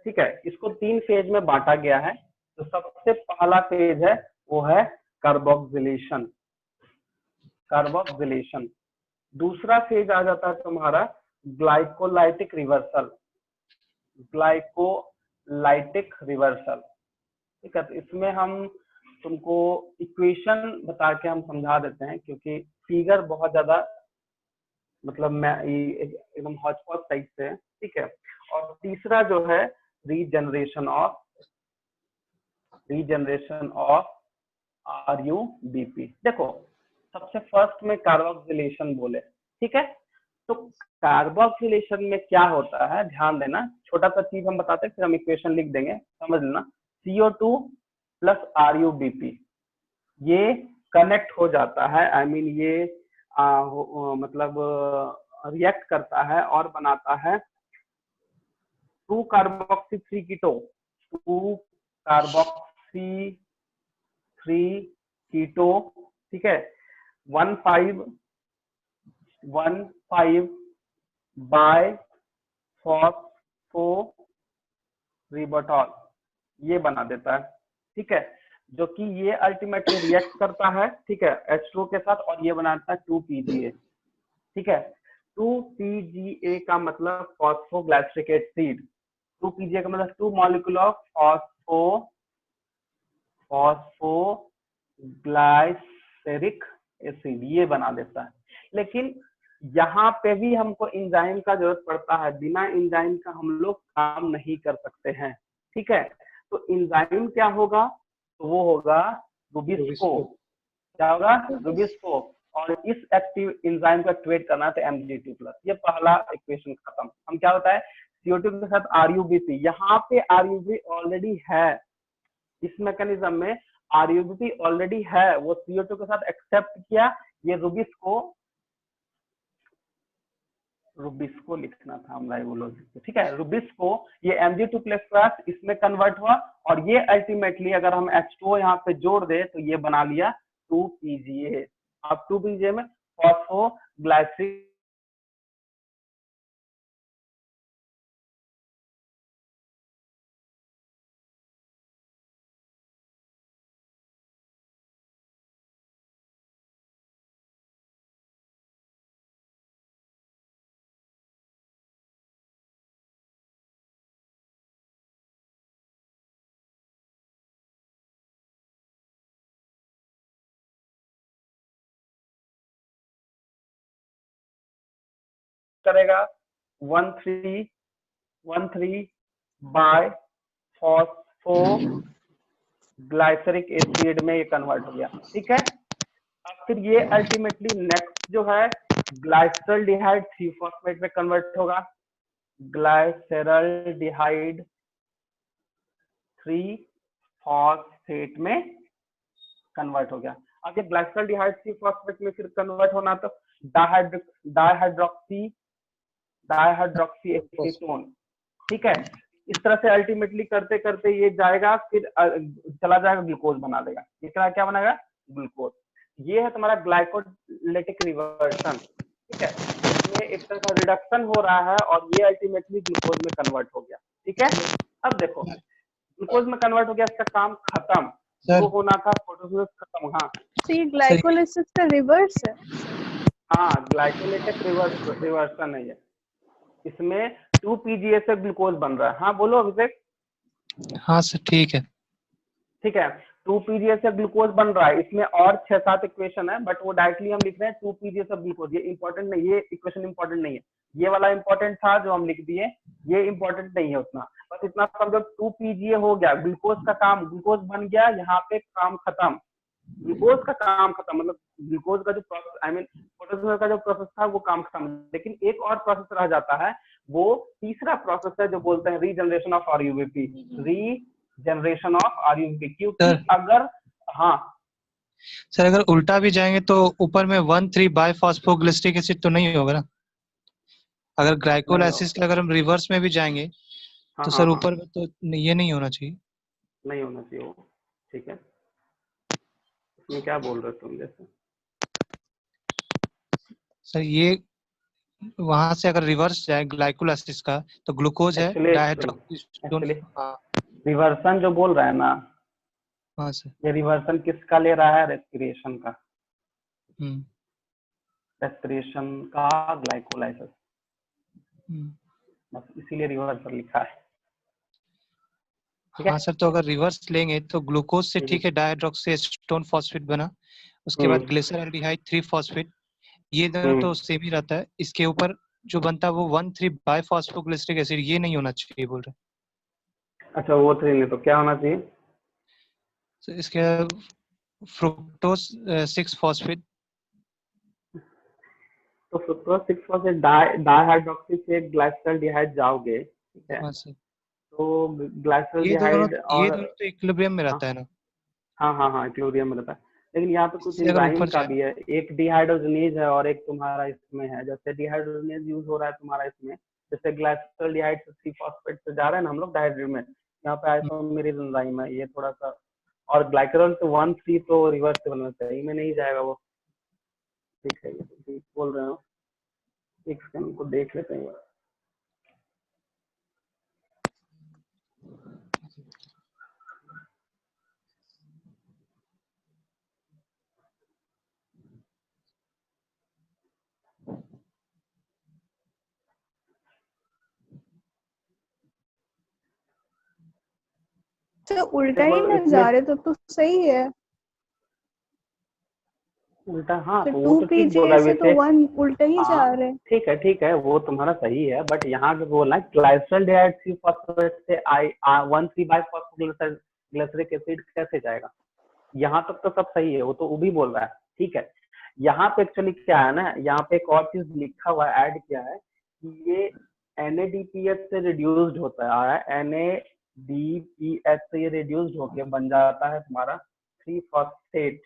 ठीक है, इसको 3 फेज में बांटा गया है। तो सबसे पहला फेज है वो है कार्बोक्सिलेशन। दूसरा फेज आ जाता है तुम्हारा ग्लाइकोलाइटिक रिवर्सल, ठीक है। तो इसमें हम तुमको इक्वेशन बता के हम समझा देते हैं, क्योंकि फिगर बहुत ज्यादा मतलब मैं एकदम हॉचपॉच टाइप से है, ठीक है। और तीसरा जो है रीजनरेशन ऑफ RUBP। देखो सबसे फर्स्ट में कार्बोक्सिलेशन बोले, ठीक है। तो कार्बोक्सिलेशन में क्या होता है, ध्यान देना, छोटा सा चीज हम बताते हैं फिर हम इक्वेशन लिख देंगे, समझ लेना। CO2 प्लस RUBP ये कनेक्ट हो जाता है, आई मीन ये मतलब रिएक्ट करता है और बनाता है 2 कार्बोक्सी 3 कीटो, ठीक है, 1,5 1,5 बाय फॉस्फोरिबोटॉल, ये बना देता है, ठीक है, जो कि ये अल्टीमेटली रिएक्ट करता है, ठीक है, H2O के साथ, और ये बनाता है 2PGA, ठीक है। 2PGA का मतलब फॉस्फोग्लाइसरिक एसिड, 2PGA का मतलब 2 मॉलिक्यूल ऑफ फॉस्फोग्लाइसरिक एसिड, ये बना देता है। लेकिन यहाँ पे भी हमको एंजाइम का जरूरत पड़ता है, बिना एंजाइम का हम लोग काम नहीं कर सकते हैं, ठीक है। तो एंजाइम क्या होगा, तो वो होगा रुबिस्को, क्या होगा, रुबिस्को, और इस एक्टिव एंजाइम को एक्टिवेट करना है Mg2+, ये पहला इक्वेशन खत्म। हम क्या होता है CO2 के साथ RuBP, यहाँ पे RuB ऑलरेडी है, इस मैकेनिज्म में RuBP ऑलरेडी है, वो CO2 के साथ एक्सेप्ट किया, ये रुबिस्को लिखना था हम राइबोलोजिक, ठीक है, रुबिस्को, ये Mg2+ इसमें कन्वर्ट हुआ, और ये अल्टीमेटली अगर हम H2O यहाँ पे जोड़ दे तो ये बना लिया 2PGA। अब 2PGA में फॉस्फोग्लाइसरिक करेगा 1,3 बाय फॉस्फोग्लाइसरिक एसिड में ये कन्वर्ट हो गया, ठीक है। अब फिर ये अल्टीमेटली नेक्स्ट जो है ग्लाइसरल्डिहाइड 3-फॉस्फेट में कन्वर्ट होगा, ग्लाइसरल्डिहाइड 3-फॉस्फेट में कन्वर्ट हो गया। अब ये ग्लाइसरल्डिहाइड 3-फॉस्फेट में फिर कन्वर्ट होना तो डाइहाइड्रोक्सी एसीटोन, ठीक है। इस तरह से अल्टीमेटली करते करते ये जाएगा, फिर चला जाएगा ग्लूकोज बना देगा, ये क्या बनाएगा, ग्लूकोज। ये है तुम्हारा ग्लाइकोलिटिक रिवर्सन, ठीक है, इसमें एक तरह का रिडक्शन हो रहा है और ये अल्टीमेटली ग्लूकोज में कन्वर्ट हो गया, ठीक है। अब देखो ग्लूकोज में कन्वर्ट हो गया, इसका काम खत्म, जो होना था फोटोसिंथेसिस खत्म। हाँ, तो ये ग्लाइकोलाइसिस का रिवर्स है। हाँ, ग्लाइकोलिटिक रिवर्सन है ये, इसमें 2PGA से ग्लूकोज बन रहा है। हाँ बोलो अभिषेक। हाँ सर, ठीक है, ठीक है, 2PGA से ग्लूकोज बन रहा है, इसमें और 6-7 इक्वेशन है, बट वो डायरेक्टली हम लिख रहे हैं 2PGA से ग्लूकोज, ये इंपॉर्टेंट नहीं, ये इक्वेशन इंपॉर्टेंट नहीं है, ये वाला इंपॉर्टेंट था जो हम लिख दिए, ये इंपॉर्टेंट नहीं है उतना, बस इतना समझो 2PGA हो गया, ग्लूकोज का काम, ग्लूकोज बन गया, यहाँ पे काम खत्म, ग्लूकोज का काम खत्म, मतलब ग्लूकोज का जो प्रोसेस, आई मीन फोटोसिंथेसिस का जो प्रोसेस था वो काम खत्म। लेकिन एक और प्रोसेस रह जाता है, वो तीसरा प्रोसेस है जो बोलते हैं regeneration of RuBP, regeneration of RuBP, क्योंकि अगर, हाँ सर अगर उल्टा भी जाएंगे तो ऊपर में 1,3 बाय फॉस्फोग्लिसरिक एसिड तो नहीं होगा ना, अगर ग्लाइकोलाइसिस के अगर हम रिवर्स में भी जाएंगे तो सर ऊपर में तो ये नहीं होना चाहिए, नहीं होना चाहिए वो, ठीक है। इसमें क्या बोल रहे हो तुम जैसे, सर ये वहां से अगर रिवर्स जाए ग्लाइकोलाइसिस का तो ग्लूकोज है, एक्चुअली रिवर्सन जो बोल रहा है ना, हाँ सर, ये रिवर्सन किसका ले रहा है, रेस्पिरेशन का, रेस्पिरेशन का ग्लाइकोलाइसिस, बस इसीलिए रिवर्सल लिखा है। हाँ सर, तो अगर रिवर्स लेंगे तो ग्लूकोज से ठीक है डाइहाइड्रोक्सी एसीटोन फॉस्फेट बना, उसके बाद ग्लिसरॉल्डिहाइड 3-फॉस्फेट, ये दोनों तो सेम ही रहता है, इसके ऊपर जो बनता है वो 1,3 बाय फॉस्फोग्लिसरिक एसिड, ये नहीं होना चाहिए बोल रहे। अच्छा वो 3 नहीं तो क्या होना चाहिए, तो इसके फ्रुक्टोज 6-फॉस्फेट, तो फ्रुक्टोज 6-फॉस्फेट डाइहाइड्रोक्सी से ग्लाइसरॉल्डिहाइड जाओगे, ठीक है, तो ग्लाइसरॉल्डिहाइड और ये तो इक्विलिब्रियम में रहता है ना, हाँ इक्विलिब्रियम में रहता है, लेकिन यहाँ पे कुछ एंजाइम का भी है, एक डिहाइड्रोजनेज है और एक तुम्हारा इसमें है, जैसे डिहाइड्रोजनेज यूज हो रहा है तुम्हारा इसमें, जैसे ग्लाइसरॉल्डिहाइड से 3-फॉस्फेट से जा रहा है ना हम लोग डाइहाइड्रेट में, यहाँ पे आइसोमेरेज एंजाइम है, ये थोड़ा सा, और ग्लाइकोल तो 1,3 तो रिवर्स से बनना चाहिए, में नहीं जाएगा वो, ठीक है, ये ठीक बोल रहे हो। एक सेकंड उनको देख लेते हैं। तो उल्टा ही ना जा रहे तो सही है। उल्टा, हाँ तो तो टू वो तो ठीक बोला पीजीए से तो वैसे। 1 उल्टा ही जा हाँ रहे। ठीक है वो तुम्हारा सही है, बट यहाँ पे बोलना है ग्लाइसरॉल्डिहाइड 3 फॉस्फेट से 1,3-बाइफॉस्फोग्लिसरिक एसिड कैसे जाएगा। यहाँ तक तो सब सही है, वो तो वो भी बोल रहा है, ठीक है। यहाँ पे एक्चुअली क्या है ना, यहाँ पे एक और चीज लिखा हुआ है, ऐड किया है कि ये NADPH से रिड्यूस्ड होता है, NADPH से ये रिड्यूस्ड होके बन जाता है तुम्हारा 3 फॉस्फेट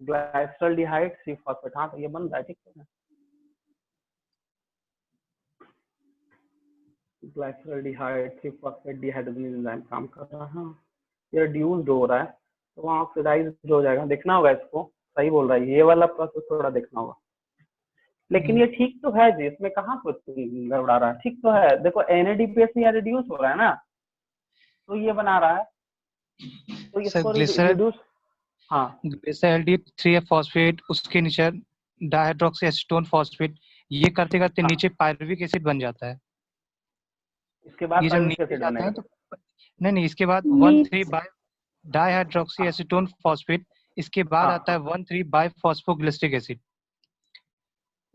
ग्लाइसरॉल्डिहाइड 3 फॉस्फेट। हाँ तो ये बन रहा है, ठीक है। ग्लाइसरॉल्डिहाइड 3 फॉस्फेट डिहाइड्रोजनेज एंजाइम काम कर रहा है, हाँ ये रिड्यूस्ड हो रहा है तो वहाँ ऑक्सीडाइज हो जाएगा। देखना होगा इसको, सही बोल रहा है, ये वाला प्रोसेस थोड़ा देखना होगा। लेकिन ये ठीक तो है जी, इसमें कहाँ कुछ गड़बड़ा रहा है, ठीक तो है। देखो NADPH से यहाँ रिड्यूस हो रहा है ना, तो ये बना रहा है, तो इसको रिड्यूस, हाँ ग्लिसरॉल्डिहाइड 3 फॉस्फेट, उसके नीचे डाइहाइड्रोक्सी एसीटोन फॉस्फेट, ये करते करते हाँ। नीचे पायरुविक एसिड बन जाता है। इसके बाद ये जब पायरुविक नीचे एसिड जाता है बनेगा। तो नहीं, इसके बाद मीट 1,3 बाय डाइहाइड्रोक्सी एसीटोन फॉस्फेट, इसके बाद आता है 1,3 बाय फॉस्फोग्लिसरिक एसिड,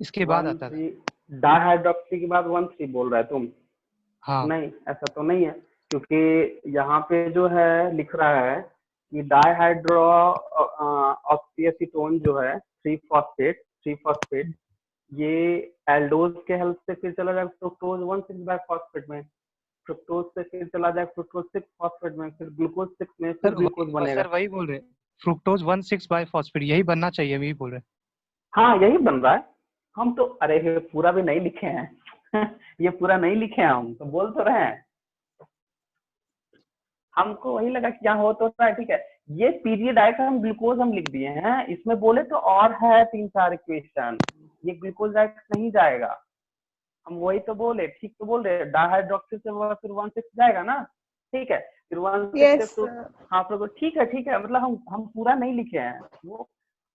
इसके बाद आता है। डाइहाइड्रोक्सी के बाद 1,3 बोल रहा है तुम। हाँ नहीं ऐसा तो नहीं है, क्योंकि यहाँ पे जो है लिख रहा है कि डाइहाइड्रो ऑक्सीएसीटोन जो है 3 फॉस्फेट ये एल्डोज के हेल्प से फिर चला जाएगा फ्रुक्टोज 1,6 बाइफॉस्फेट में, फ्रुक्टोज से फिर चला जाएगा फ्रुक्टोज 6 फॉस्फेट में, फिर ग्लूकोज 6 में, फिर ग्लूकोज बनेगा। सर वही बोल रहे हैं, फ्रुक्टोज 1,6 बाइफॉस्फेट यही बनना चाहिए, यही बोल रहे हैं। हाँ यही बन रहा है। हम तो अरे ये पूरा भी नहीं लिखे हैं ये पूरा नहीं लिखे हैं, हम तो बोल तो रहे हैं, हमको वही लगा कि यहाँ हो तो रहा है, ठीक है। ये पीरियड आएगा, हम ग्लूकोज हम लिख दिए हैं, इसमें बोले तो और है 3-4 इक्वेशन, ये ग्लूकोज डायरेक्ट नहीं जाएगा। हम वही तो बोले, ठीक तो बोल रहे, डाइहाइड्रोक्सी से वो फिर 1,6 जाएगा ना, ठीक है, फिर 1,6 से हाँ फिर ठीक है, मतलब हम पूरा नहीं लिखे हैं वो,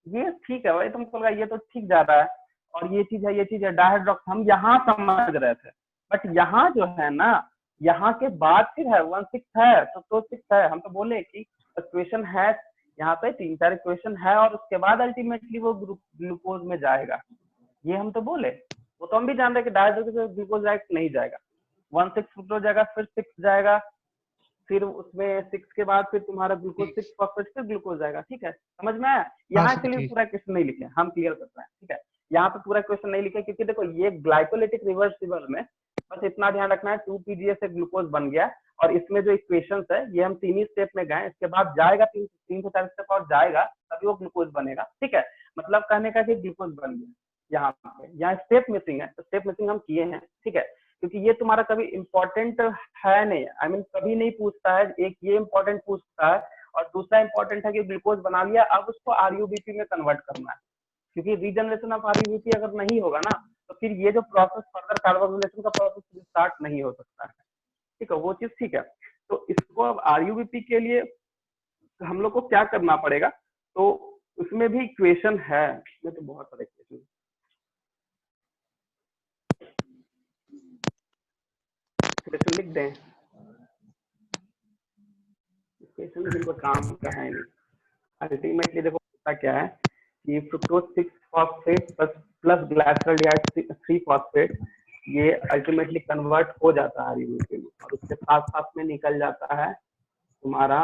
ये ठीक है वही तुमको लगा ये तो ठीक जा रहा है, और ये चीज है डाइहाइड्रोक्सी हम यहाँ समझ रहे थे, बट यहाँ जो है ना, यहाँ के बाद फिर है 1,6 है तो 6 है। हम तो बोले कि इक्वेशन है यहाँ पे 3-4 इक्वेशन है, और उसके बाद अल्टीमेटली वो ग्लूकोज में जाएगा, ये हम तो बोले। वो तो हम भी जान रहे कि डायहाइड्रोक्सी से ग्लूकोज डायरेक्ट नहीं जाएगा, 1,6 फ्रुक्टोज जाएगा, फिर 6 जाएगा, फिर उसमें 6 के बाद फिर तुम्हारा ग्लूकोज 6 फॉस्फेट फिर ग्लूकोज जाएगा, ठीक है, समझ में आया। यहाँ के लिए पूरा क्वेश्चन नहीं लिखे, हम क्लियर करते हैं, ठीक है। यहाँ पे पूरा क्वेश्चन नहीं लिखे क्योंकि देखो ये ग्लाइकोलिटिक रिवर्सिबल में बस इतना ध्यान रखना है 2 PGA से ग्लूकोज बन गया, और इसमें जो इक्वेशंस है ये हम 3 ही स्टेप में गए, इसके बाद जाएगा 3 से 4 स्टेप और जाएगा तभी वो ग्लूकोज बनेगा, ठीक है। मतलब कहने का कि ग्लूकोज बन गया, यहाँ स्टेप मिसिंग है, तो स्टेप मिसिंग हम किए हैं, ठीक है, क्योंकि ये तुम्हारा कभी इंपॉर्टेंट है नहीं, आई मीन कभी नहीं पूछता है। एक ये इंपॉर्टेंट पूछता है, और दूसरा इंपॉर्टेंट है कि ग्लूकोज बना लिया, अब उसको RUBP में कन्वर्ट करना है, क्योंकि रीजनरेशन ऑफ RUBP अगर नहीं होगा ना तो फिर ये जो प्रोसेस फर्दर कार्बोक्सिलेशन का प्रोसेस स्टार्ट नहीं हो सकता है, ठीक है, वो चीज ठीक है। तो इसको अब RUBP के लिए हम लोग को क्या करना पड़ेगा, तो उसमें भी इक्वेशन है, इसमें तो बहुत सारे इक्वेशन लिख दें, इक्वेशन जिनको काम का है नहीं। अल्टीमेटली देखो होता क्या है कि फ्रुक्टोज 6 फॉस्फेट प्लस ग्लाइसरॉल्डिहाइड 3 फॉस्फेट ये अल्टीमेटली कन्वर्ट हो जाता है RUBP में, और उसके साथ साथ में निकल जाता है तुम्हारा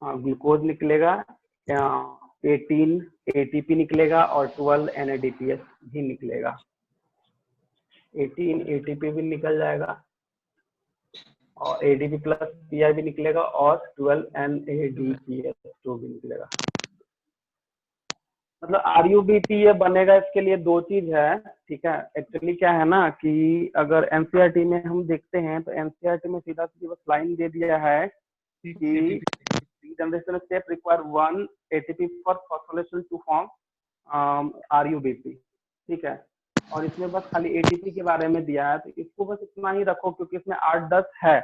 ग्लूकोज निकलेगा, 18 ATP निकलेगा, और 12 NADPH भी निकलेगा, 18 ATP भी निकल जाएगा, और ADP प्लस PI भी निकलेगा, और 12 NADPH2 भी निकलेगा। मतलब RUBP ये बनेगा, इसके लिए दो चीज है, ठीक है। एक्चुअली क्या है ना कि अगर NCERT में हम देखते हैं तो NCERT में सीधा सीधी बस लाइन दे दिया है कि regeneration step require 1 ATP for phosphorylation to form RUBP, ठीक है। और इसमें बस खाली एटीपी के बारे में दिया है, तो इसको बस इतना ही रखो क्योंकि इसमें 8-10 है,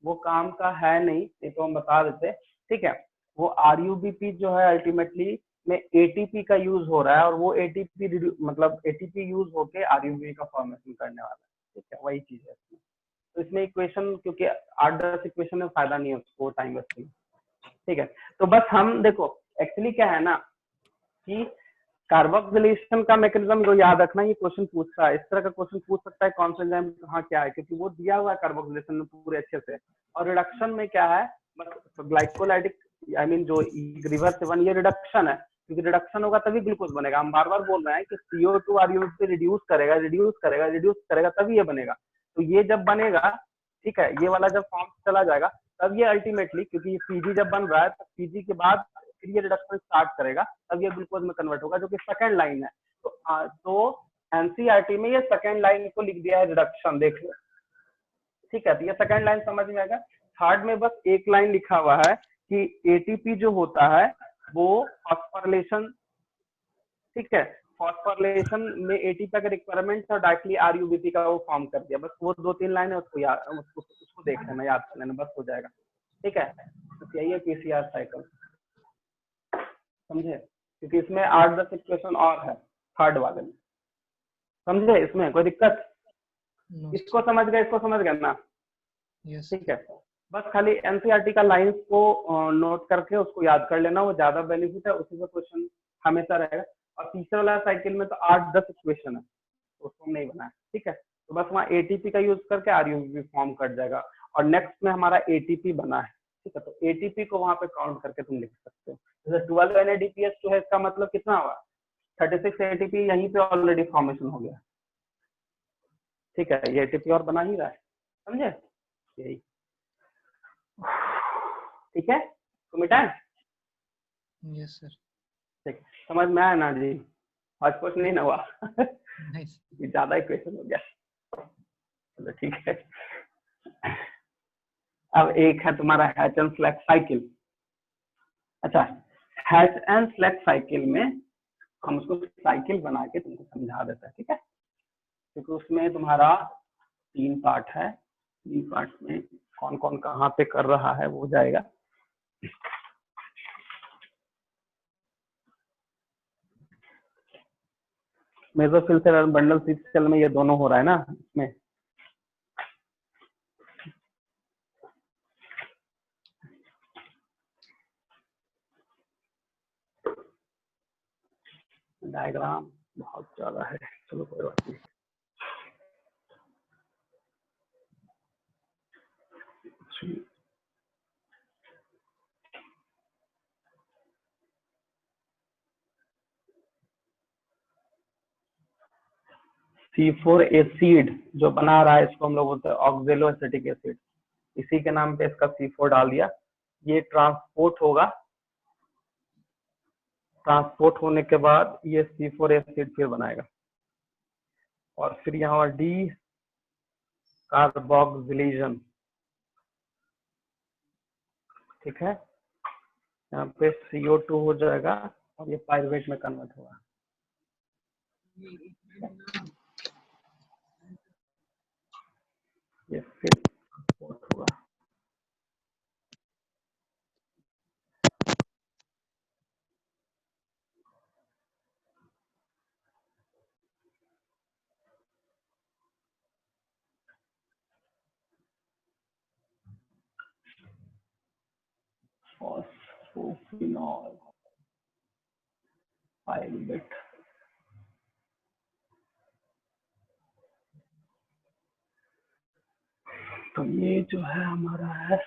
वो काम का है नहीं, ये तो हम बता देते। ठीक है, वो आरयूबीपी जो है अल्टीमेटली में एटीपी का यूज हो रहा है और वो एटीपी मतलब एटीपी यूज होके आरयूबीपी का फॉर्मेशन करने वाला है। ठीक है, वही चीज है इसमें। तो इसमें इक्वेशन क्योंकि 8-10 इक्वेशन में फायदा नहीं है उसको टाइम वेस्ट में। ठीक है, तो बस हम देखो एक्चुअली क्या है ना कि कार्बोक्सिलेशन का मैकेनिज्म को याद रखना, ये क्वेश्चन पूछ रहा है, इस तरह का क्वेश्चन पूछ सकता है कौन सा एंजाइम कहाँ क्या है, क्योंकि वो दिया हुआ है कार्बोक्सिलेशन में पूरे अच्छे से। और रिडक्शन में क्या है, बस ग्लाइकोलाइटिक आई मीन जो रिवर्सिबल ये रिडक्शन है, क्योंकि रिडक्शन होगा तभी ग्लूकोज बनेगा। हम बार बार बोल रहे हैं कि CO2 आरयूबीपी रिड्यूस करेगा रिड्यूस करेगा रिड्यूस करेगा तभी ये बनेगा। तो ये जब बनेगा, ठीक है, ये वाला जब फॉर्म चला जाएगा तब ये अल्टीमेटली, क्योंकि पीजी जब बन रहा है तो पीजी के बाद फिर ये रिडक्शन स्टार्ट करेगा, तब ये ग्लूकोज में कन्वर्ट होगा, जो कि सेकंड लाइन है। तो एनसीईआरटी में ये सेकंड लाइन को लिख दिया है रिडक्शन, देख लो। ठीक है, तो ये सेकंड लाइन समझ में आएगा। थर्ड में बस एक लाइन लिखा हुआ है कि एटीपी जो होता है वो फॉस्फोरिलेशन, ठीक है, फॉस्फोरिलेशन में एटीपी का रिक्वायरमेंट और डायरेक्टली आरयूबीपी का वो फॉर्म कर दिया। बस वो 2-3 लाइन है, उसको याद उसको देख लेना, याद कर लेना, बस हो जाएगा। ठीक है, तो यही है पीसीआर साइकिल, समझे, क्योंकि इसमें 8-10 इक्वेशन और है थर्ड वाले में, समझे, इसमें कोई दिक्कत? इसको समझ गए, इसको समझ गए ना? यस। ठीक है, बस खाली एनसीईआरटी का लाइंस को नोट करके उसको याद कर लेना, वो ज्यादा बेनिफिट है, उसी से क्वेश्चन हमेशा रहेगा। और तीसरे वाला साइकिल में तो 8-10 इक्वेशन है, तो उसको नहीं बनाया। ठीक है, तो बस वहाँ एटीपी का यूज करके आरयूबी फॉर्म कट जाएगा। और नेक्स्ट में हमारा एटीपी बना है, ठीक है, तो एटीपी को वहां पे काउंट करके तुम लिख सकते हो। जैसे 12 NADPH2 है, इसका मतलब कितना हुआ, 36 एटीपी यहीं पे ऑलरेडी फॉर्मेशन हो गया। ठीक है, ये एटीपी और बना ही रहा है, समझे, यही। ठीक है, तो मिटाएं? Yes sir. ठीक, समझ में आया ना जी? आज कुछ नहीं ना हुआ? नाइस। ज्यादा इक्वेशन हो गया, चलो ठीक है। अब एक है तुम्हारा हैच एंड स्लैक साइकिल। अच्छा, हैच एंड स्लैक साइकिल में हम उसको साइकिल बना के तुमको समझा देते हैं, ठीक है, क्योंकि उसमें तुम्हारा 3 पार्ट है, 3 पार्ट में कौन कौन कहाँ पे कर रहा है वो जाएगा। मेसोफिल सेल और बंडल सेल में ये दोनों हो रहा है ना इसमें। डायग्राम बहुत ज्यादा है, चलो कोई बात नहीं। C4 एसिड जो बना रहा है, इसको हम लोग बोलते हैं ऑक्जेलो एसिटिक एसिड, इसी के नाम पे इसका C4 डाल दिया। ये ट्रांसपोर्ट होगा, ट्रांसपोर्ट होने के बाद ये C4 एसिड फिर बनाएगा, और फिर यहाँ डी कार्बोक्सिलेशन, ठीक है, यहाँ पे CO2 हो जाएगा और ये पायरुवेट में कन्वर्ट होगा। ये फिर ट्रांसपोर्ट होगा। फॉस्फोफिनॉल पायरुवेट, तो ये जो है हमारा है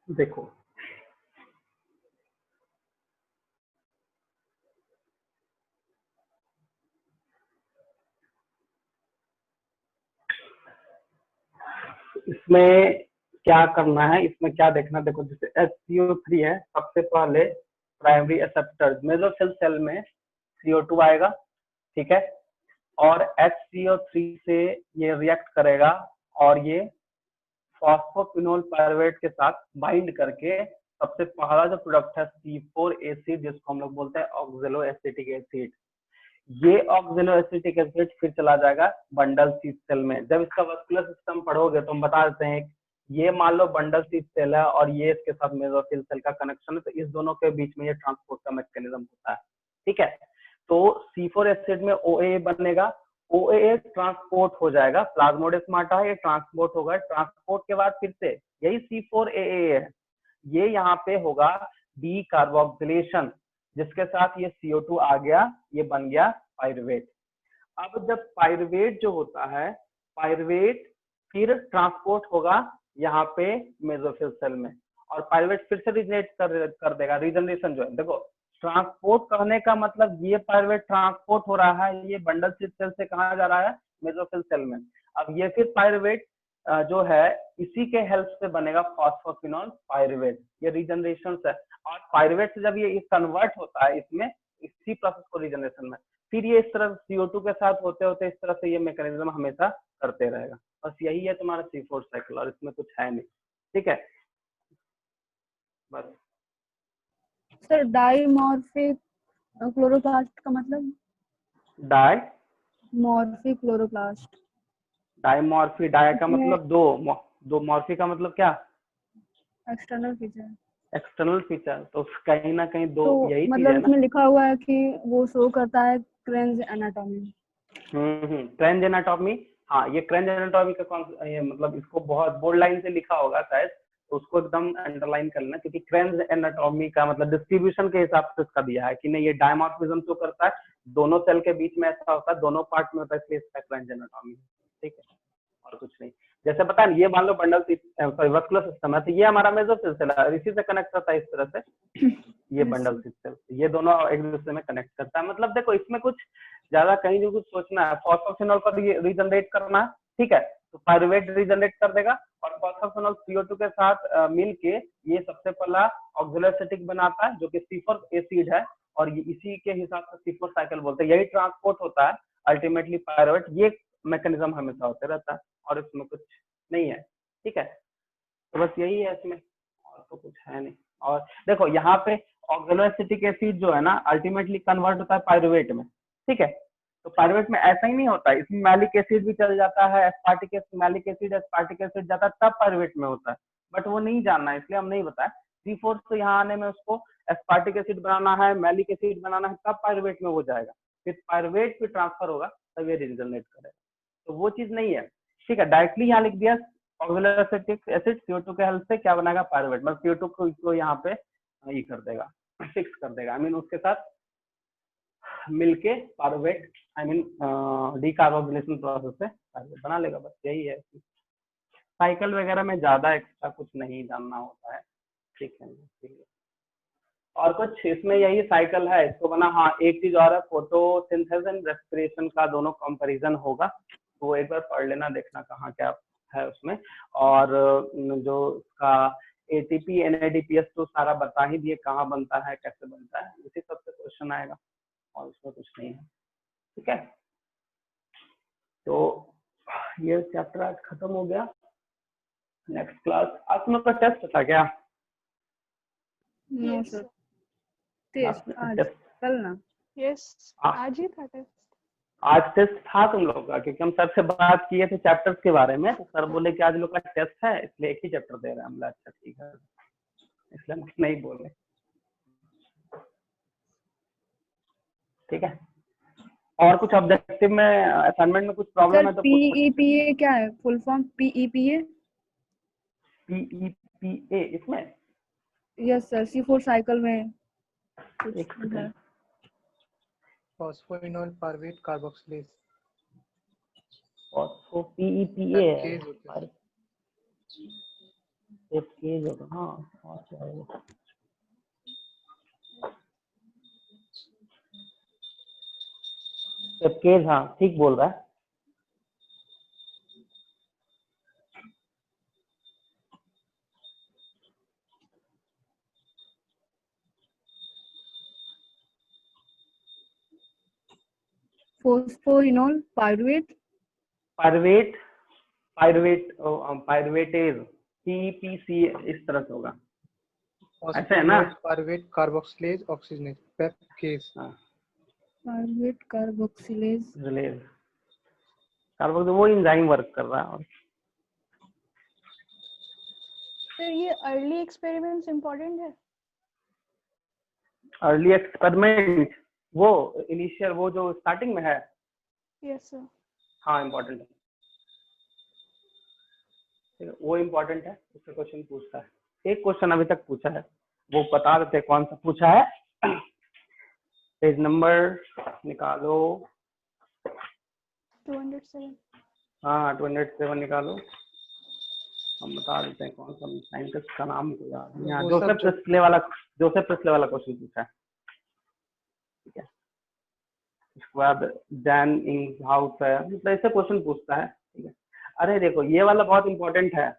देखो इसमें क्या करना है, इसमें क्या देखना, देखो जैसे HCO3 है, सबसे पहले प्राइमरी एक्सेप्टर मेसोफिल सेल में CO2 आएगा, ठीक है, और HCO3 से ये रिएक्ट करेगा और ये फॉस्फोक्विनोल पायरुवेट के साथ बाइंड करके सबसे पहला जो प्रोडक्ट है C4 एसिड, जिसको हम लोग बोलते हैं ऑक्जेलो एसिटिक एसिड, ये ऑक्जेलो एसिटिक एसिड फिर चला जाएगा बंडल सी सेल में। जब इसका वस्कुलर सिस्टम पढ़ोगे तो हम बता देते हैं, ये मान लो बंडल सी सेल है और ये इसके साथ मेसोफिल सेल का कनेक्शन है, तो इस दोनों के बीच में ये ट्रांसपोर्ट का मैकेनिज्म होता है, ठीक है। तो C4 एसिड में OAA बनेगा, OAA ट्रांसपोर्ट हो जाएगा, प्लाज्मोडेस्माटा है, ये ट्रांसपोर्ट होगा, ट्रांसपोर्ट के बाद फिर से यही C4AA है, ये यहाँ पे होगा डी कार्बोक्सिलेशन, जिसके साथ ये CO2 आ गया, ये बन गया पायरुवेट। अब जब पायरुवेट जो होता है, पायरुवेट फिर ट्रांसपोर्ट होगा यहाँ पे मेसोफिल सेल में, और पायरुवेट फिर से रिजनरेट कर देगा। रीजनरेशन जो है, देखो ट्रांसपोर्ट कहने का मतलब ये पायरुवेट ट्रांसपोर्ट हो रहा है, ये बंडल सेल से कहाँ जा रहा है, मेसोफिल सेल में। अब ये फिर पायरुवेट जो है इसी के हेल्प से बनेगा फॉस्फोक्विनोल पायरुवेट, ये रीजनरेशन है। और पायरुवेट से जब ये कन्वर्ट होता है इसमें, इसी प्रोसेस को रीजनरेशन में, फिर ये इस तरह CO2 के साथ होते होते इस तरह से ये मैकेनिज्म हमेशा करते रहेगा। बस यही है तुम्हारा C4 साइकिल, और इसमें कुछ है नहीं, ठीक है। बस सर डाइमॉर्फिक क्लोरोप्लास्ट का मतलब? मॉर्फिक क्लोरोप्लास्ट, डाइमॉर्फी, डाय का मतलब दो मॉर्फी का मतलब क्या, एक्सटर्नल फीचर। एक्सटर्नल फीचर, तो कहीं ना कहीं दो तो यही चीज मतलब है ना। इसमें लिखा हुआ है कि वो शो करता है क्रेन्ज एनाटॉमी। क्रेंज एनाटॉमी, हाँ ये क्रेंज एनाटॉमी का ये मतलब इसको बहुत बोल्ड लाइन से लिखा होगा शायद, तो उसको एकदम अंडरलाइन कर लेना, क्योंकि क्रेंज एनाटॉमी का मतलब डिस्ट्रीब्यूशन के हिसाब से इसका दिया है कि नहीं, ये डायमॉर्फिज्म शो करता है, दोनों सेल के बीच में ऐसा होता है, दोनों पार्ट में होता है, इसलिए इसका क्रेंज एनाटॉमी, ठीक है, और कुछ नहीं। जैसे पता है ये मान लो बंडल सॉरी वस्कुलर सिस्टम है, तो ये हमारा मेसोफिल सेल है, इसी से कनेक्ट करता है इस तरह से, ये बंडल सिस्टम, ये दोनों एक दूसरे में कनेक्ट करता है। मतलब देखो इसमें कुछ ज्यादा कहीं नहीं कुछ सोचना है, फॉस्फोक्विनोल को रीजनरेट करना है, ठीक है, तो पायरुवेट रीजनरेट कर देगा, और फॉस्फोक्विनोल CO2 के साथ मिल के ये सबसे पहला ऑक्सिलो एसिटिक बनाता है, जो कि C4 एसिड है, और ये इसी के हिसाब से C4 साइकिल बोलते हैं, यही ट्रांसपोर्ट होता है अल्टीमेटली पायरुवेट, ये मैकेनिज्म हमेशा होते रहता है, और इसमें कुछ नहीं है, ठीक है। तो बस यही है इसमें, और तो कुछ है नहीं। और देखो यहाँ पे ऑक्सिलो एसिटिक एसिड जो है ना, अल्टीमेटली कन्वर्ट होता है पायरुवेट में, ठीक है। तो पायरुवेट में ऐसा ही नहीं होता है, इसमें मैलिक एसिड भी चल जाता है, मैलिक एसिड एस्पार्टिक एसिड जाता है, तब पायरुवेट में होता है, बट वो नहीं जानना है, इसलिए हम नहीं बताया। C4 से यहाँ आने में उसको एस्पार्टिक एसिड बनाना है, मैलिक एसिड बनाना है, तब पायरुवेट में हो जाएगा, फिर पायरुवेट पे ट्रांसफर होगा, तब ये रीजनरेट करेगा, तो वो चीज नहीं है, ठीक है। डायरेक्टली यहाँ लिख दिया ऑक्सिलो एसिटिक एसिड CO2 के हेल्प से क्या बनाएगा पायरुवेट, मतलब CO2 को यहाँ पे ये कर देगा, फिक्स कर देगा, आई मीन उसके साथ मिलके pyruvate, I mean decarboxylation process से पायरुवेट बना लेगा, बस यही है। साइकिल वगैरह में ज्यादा एक्स्ट्रा कुछ नहीं जानना होता है, ठीक है, ठीक है। और कुछ इसमें यही साइकिल है, इसको बना, हाँ एक चीज और है, फोटोसिंथेसिस एंड रेस्पिरेशन का दोनों कंपैरिजन होगा, तो एक बार पढ़ लेना, देखना कहाँ क्या है उसमें, और जो उसका ATP NADPH तो सारा बता ही दिए, कहाँ बनता है कैसे बनता है, उसी सबसे क्वेश्चन आएगा, और उसमें कुछ नहीं है, ठीक है। तो ये चैप्टर आज खत्म हो गया, नेक्स्ट क्लास, आज तुम लोग का टेस्ट था क्या? नो सर, टेस्ट आज कल ना? यस, आज ही था टेस्ट। आज टेस्ट था तुम लोग का, क्योंकि हम सर से बात किए थे चैप्टर्स के बारे में, तो सर बोले कि आज लोग का टेस्ट है, इसलिए एक ही चैप्टर दे रहे हैं। हम बोला अच्छा ठीक है, इसलिए हम नहीं बोले, ठीक है। और कुछ ऑब्जेक्टिव में असाइनमेंट में कुछ प्रॉब्लम है तो PEPA क्या है फुल फॉर्म? PEPA इसमें? यस सर, C4 साइकिल में एक कुछ है। फॉस्फोइनोल पायरुवेट कार्बोक्सिलेज, PEPA है। एक केज होगा, हाँ और क्या होगा, एक केज, हाँ ठीक बोल रहा है। Phosphorenol pyruvate. पायरुवेट, पायरुवेट, पायरुवेटेज, पीपीसी इस तरह से होगा, ऐसे है ना। Phosphonol pyruvate carboxylase oxygenase PEPcase. हाँ Pyruvate carboxylase. रिलेज, कार्बोक्सी वो एंजाइम वर्क कर रहा है। और सर ये अर्ली एक्सपेरिमेंट्स इम्पोर्टेंट है? अर्ली एक्सपेरिमेंट वो इनिशियल, वो जो स्टार्टिंग में है, यस सर। हाँ इम्पोर्टेंट है, ठीक है, वो इम्पोर्टेंट है, उससे क्वेश्चन पूछता है। एक क्वेश्चन अभी तक पूछा है, वो बता देते कौन सा पूछा है। पेज नंबर निकालो, 207। हाँ 207 निकालो, हम बता देते हैं कौन सा साइंटिस्ट का नाम को याद नहीं है। वो जोसेफ सब जो- प्रेस्ले वाला, जोसेफ प्रेस्ले वाला क्वेश्चन पूछा है, ठीक है। उसके बाद जैन इंग हाउस है, मतलब ऐसे क्वेश्चन पूछता है, ठीक है। अरे देखो ये वाला बहुत इंपॉर्टेंट है,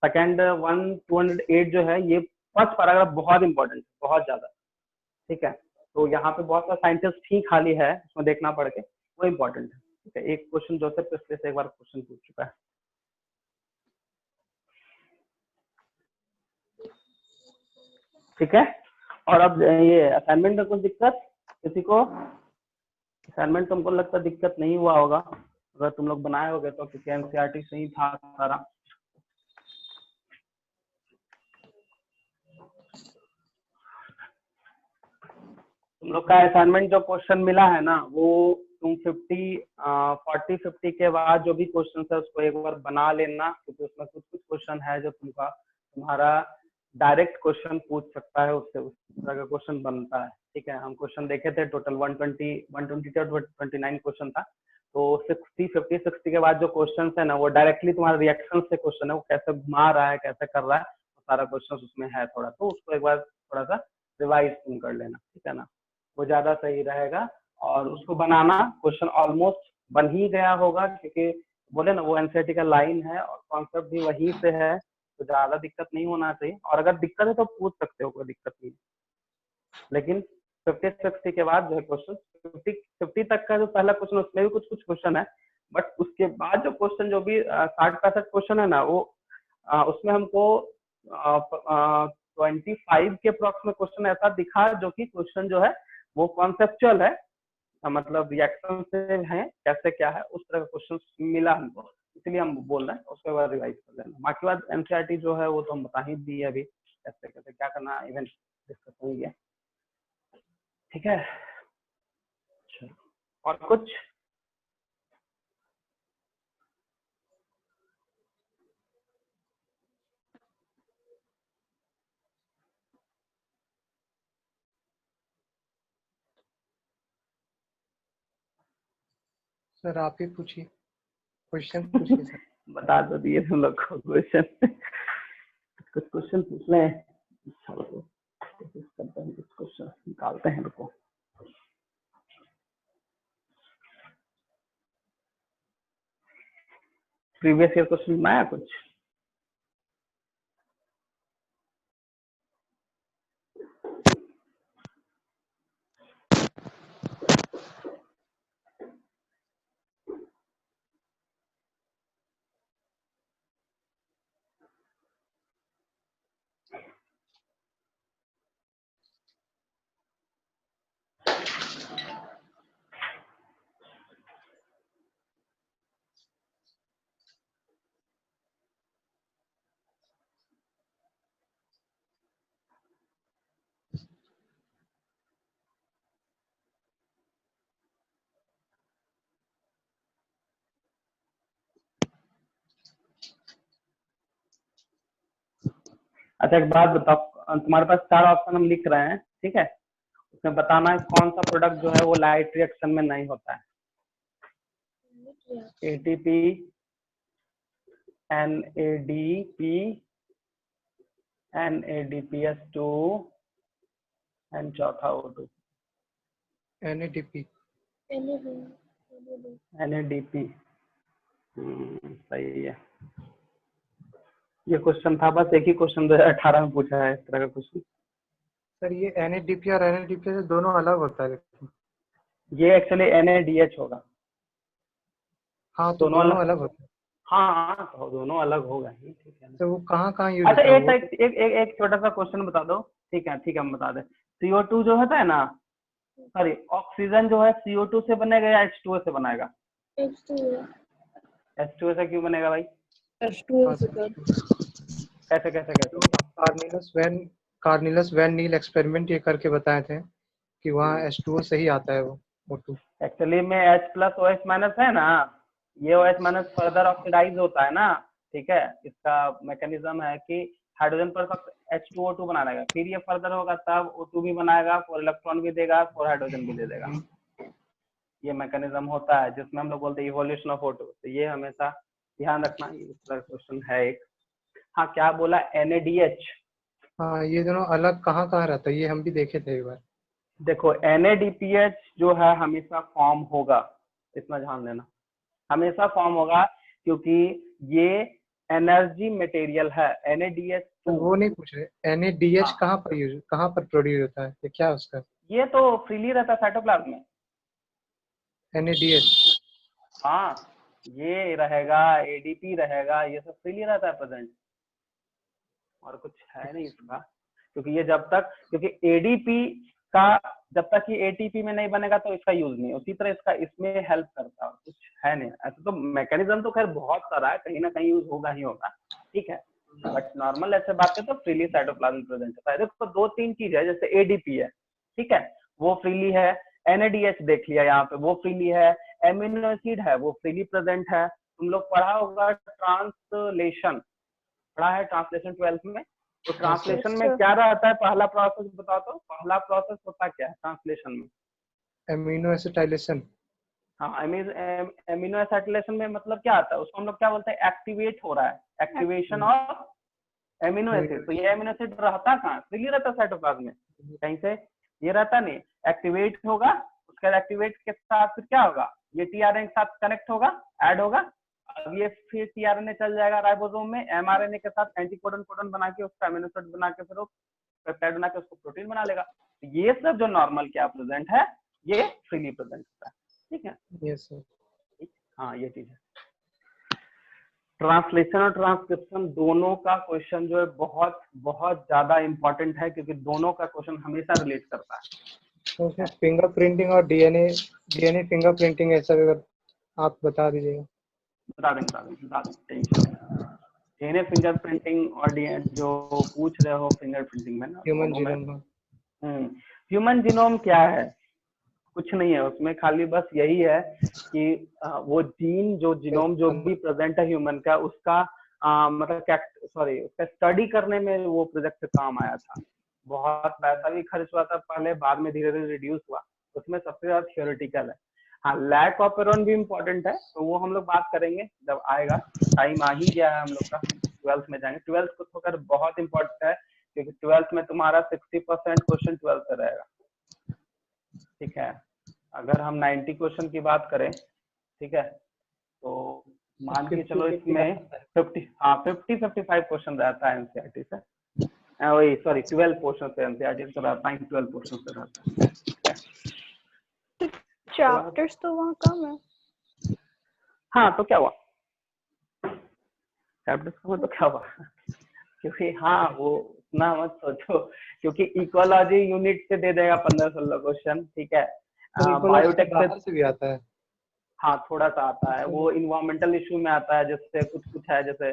सेकंड 208 जो है, ये फर्स्ट पैराग्राफ बहुत इंपॉर्टेंट, बहुत ज्यादा, ठीक है। तो यहाँ पे बहुत सारा साइंटिस्ट ही खाली है, उसमें देखना पड़ के, वो इम्पोर्टेंट है, ठीक है। एक क्वेश्चन जोसेफ प्रेस्ले से एक बार क्वेश्चन पूछ चुका है, ठीक है। और अब ये असाइनमेंट में कुछ दिक्कत किसी को? असाइनमेंट तुमको लगता है दिक्कत नहीं हुआ होगा, अगर तुम लोग बनाए होगे तो, क्योंकि एनसीईआरटी से ही था सारा। तुम लोग का असाइनमेंट जो क्वेश्चन मिला है ना, वो तुम 40-50 के बाद जो भी क्वेश्चन है उसको एक बार बना लेना, क्योंकि उसमें कुछ कुछ क्वेश्चन है जो तुम्हारा डायरेक्ट क्वेश्चन पूछ सकता है, उससे उस तरह का क्वेश्चन बनता है, ठीक है। हम क्वेश्चन देखे थे, टोटल 120 और 29 क्वेश्चन था। तो 60, 50, 60 के बाद जो क्वेश्चन है ना, वो डायरेक्टली तुम्हारे रिएक्शन से क्वेश्चन है, वो कैसे घुमा रहा है, कैसे कर रहा है, सारा क्वेश्चन उसमें है थोड़ा, तो उसको एक बार थोड़ा सा रिवाइज तुम कर लेना, ठीक है ना, वो ज्यादा सही रहेगा। और उसको बनाना, क्वेश्चन ऑलमोस्ट बन ही गया होगा, क्योंकि बोले ना वो एनसीईआरटी का लाइन है और कॉन्सेप्ट भी वहीं से है, तो ज्यादा दिक्कत नहीं होना चाहिए। और अगर दिक्कत है तो पूछ सकते हो, कोई दिक्कत नहीं, लेकिन 50-60 के बाद जो है क्वेश्चन, 50 तक का जो पहला क्वेश्चन, उसमें भी कुछ कुछ क्वेश्चन है, बट उसके बाद जो क्वेश्चन जो भी 60-65 क्वेश्चन है ना, वो उसमें हमको 25 के अप्रॉक्स में क्वेश्चन ऐसा दिखा जो कि क्वेश्चन जो है वो कॉन्सेप्चुअल है, मतलब रिएक्शन से है, कैसे क्या है, उस तरह का क्वेश्चन मिला हमको, इसलिए हम बोल रहे हैं, उसके बाद रिवाइज कर लेना। बाकी बात एनसीईआरटी जो है वो तो हम बता ही दिए अभी, कैसे कैसे क्या करना, इवेंट डिस्कस हो गया, ठीक है। अच्छा, और कुछ? सर आप ही पूछिए, क्वेश्चन पूछिए सर। बता दो दिए तुम लोग को क्वेश्चन, कुछ क्वेश्चन पूछ लें, अच्छा रुको कोशिश करते हैं, कुछ क्वेश्चन निकालते हैं, रुको। प्रीवियस ईयर क्वेश्चन बनाया कुछ? अच्छा एक बात बताओ, तुम्हारे पास 4 ऑप्शन हम लिख रहे हैं, ठीक है, उसमें बताना है कौन सा प्रोडक्ट जो है वो लाइट रिएक्शन में नहीं होता है। एटीपी, एनएडीपी, NADPH2 एंड चौथा O2 NADP। NADP। सही है। ये क्वेश्चन था, बस एक ही क्वेश्चन 2018 में पूछा है इस तरह का क्वेश्चन। सर ये NADP और NADP से दोनों अलग होता है लेकिन। ये एक्चुअली NADH होगा। हाँ तो दोनों अलग होते हैं। हाँ तो दोनों अलग होगा ही, ठीक है। तो वो कहाँ यूज अच्छा होता है? एक छोटा सा क्वेश्चन बता दो। ठीक है हम बता दें। CO2 जो होता है ना, सॉरी ऑक्सीजन जो है CO2 से बनेगा या H2O से बनाएगा? H2O से क्यों बनेगा भाई? कार्निलस वैन नील एक्सपेरिमेंट ये करके बताए थे कि वहाँ H2O से ही आता है वो O2। एक्चुअली में H+OH- है ना, ये OH- फर्दर ऑक्सीडाइज होता है ना, ठीक है। इसका मैकेनिज्म है कि हाइड्रोजन पर H2O2 बना लेगा, फिर ये फर्दर होगा तब O2 भी बनाएगा, 4 इलेक्ट्रॉन भी देगा, 4 हाइड्रोजन भी दे देगा। ये मैकेनिज्म होता है जिसमें हम लोग बोलते हैं इवोल्यूशन ऑफ O2। तो ये हमेशा ध्यान रखना, इस तरह क्वेश्चन है एक। हाँ क्या बोला? NADH। हाँ ये दोनों अलग कहाँ रहता है, ये हम भी देखे थे एक बार। देखो NADPH जो है हमेशा फॉर्म होगा, इतना ध्यान देना, हमेशा फॉर्म होगा क्योंकि ये एनर्जी मटेरियल है। NADH तो वो नहीं पूछ रहे NADH कहाँ पर प्रोड्यूस होता है, ये क्या उसका? ये तो फ्रीली रहता है साइटोप्लाज्म में। NADH। हाँ ये रहेगा, ADP रहेगा, ये सब फ्रीली रहता है प्रेजेंट, और कुछ है नहीं इसका। क्योंकि ये क्योंकि ADP का जब तक ये ATP में नहीं बनेगा तो इसका यूज नहीं, उसी तरह इसका इसमें हेल्प करता है, कुछ है नहीं ऐसा। तो मैकेनिज्म तो खैर बहुत सारा है, कहीं ना कहीं यूज होगा ही होगा, ठीक है। बट नॉर्मल ऐसे बात है तो फ्रीली साइटोप्लाज्म प्रेजेंट होता है। देखो 2-3 चीज है, जैसे ADP है, ठीक है, वो फ्रीली है। NADH देख लिया यहाँ पे, वो फ्रीली है। एमिनो एसिड है, वो फ्रीली प्रेजेंट है। तुम लोग पढ़ा होगा ट्रांसलेशन, पढ़ा है ट्रांसलेशन 12th में। तो ट्रांसलेशन में क्या रहता है? पहला प्रोसेस बताओ तो, पहला प्रोसेस होता क्या है ट्रांसलेशन में? Amino acetylation. हाँ एमिनो एसिटाइलेशन में मतलब क्या आता है? उसको हम लोग क्या बोलते हैं? एक्टिवेट हो रहा है, एक्टिवेशन ऑफ एमिनो एसिड। तो ये एमिनो एसिड रहता कहाँ? फ्रीली रहता साइटोप्लाज्म में, कहीं से ये रहता नहीं। एक्टिवेट होगा, उसके बाद एक्टिवेट के साथ फिर क्या होगा? ये tRNA के साथ कनेक्ट होगा, ऐड होगा। अब ये फिर tRNA चल जाएगा राइबोसोम में, mRNA के साथ एंटीकोडन कोडन बना के उसका एमिनो एसिड बना के फिर वो पेप्टाइड बना के उसको प्रोटीन बना लेगा। ये सब जो नॉर्मल क्या प्रेजेंट है, ये फ्रीली प्रेजेंट होता है, ठीक है। Yes sir. हाँ ये चीज है। ट्रांसलेशन और ट्रांसक्रिप्शन दोनों का क्वेश्चन जो है बहुत बहुत ज्यादा इंपॉर्टेंट है, क्योंकि दोनों का क्वेश्चन हमेशा रिलेट करता है। तो फिंगरप्रिंटिंग और डीएनए फिंगरप्रिंटिंग ऐसा अगर आप बता दीजिएगा। बता देंगे टेंशन नहीं। डीएनए फिंगरप्रिंटिंग और जो पूछ रहे हो फिंगरप्रिंटिंग में ना, ह्यूमन जीनोम। ह्यूमन जीनोम क्या है? कुछ नहीं है उसमें, खाली बस यही है कि वो जीन जो जीनोम जो भी प्रेजेंट है ह्यूमन का, उसका मतलब उसका स्टडी करने में वो प्रोजेक्ट काम आया था। बहुत पैसा भी खर्च हुआ था पहले, बाद में धीरे धीरे रिड्यूस हुआ। उसमें सबसे ज्यादा थियोरेटिकल है। हाँ लैक ऑपेरॉन भी इम्पोर्टेंट है, तो वो हम लोग बात करेंगे जब आएगा। टाइम आ ही गया है हम लोग का, 12th में जाएंगे। 12th को तो बहुत इंपॉर्टेंट है, क्योंकि 12th में तुम्हारा 60% क्वेश्चन 12th से रहेगा, ठीक है। अगर हम 90 क्वेश्चन की बात करें, ठीक है, तो मान के चलो इसमें 50-55 क्वेश्चन रहता है एनसीईआरटी से, वही सॉरी 12 पोर्शन से एनसीईआरटी से रहता है, 12 पोर्शन से रहता है। चैप्टर्स तो वहाँ कम है। हाँ तो क्या हुआ? चैप्टर्स में तो क्या हुआ? क्योंकि हाँ वो उतना मत सोचो, क्योंकि इकोलॉजी यूनिट से दे देगा 15-16 क्वेश्चन, ठीक है। बायोटेक से भी आता है। हाँ थोड़ा सा आता है, वो इन्वायरमेंटल इशू में आता है, जैसे कुछ है, जैसे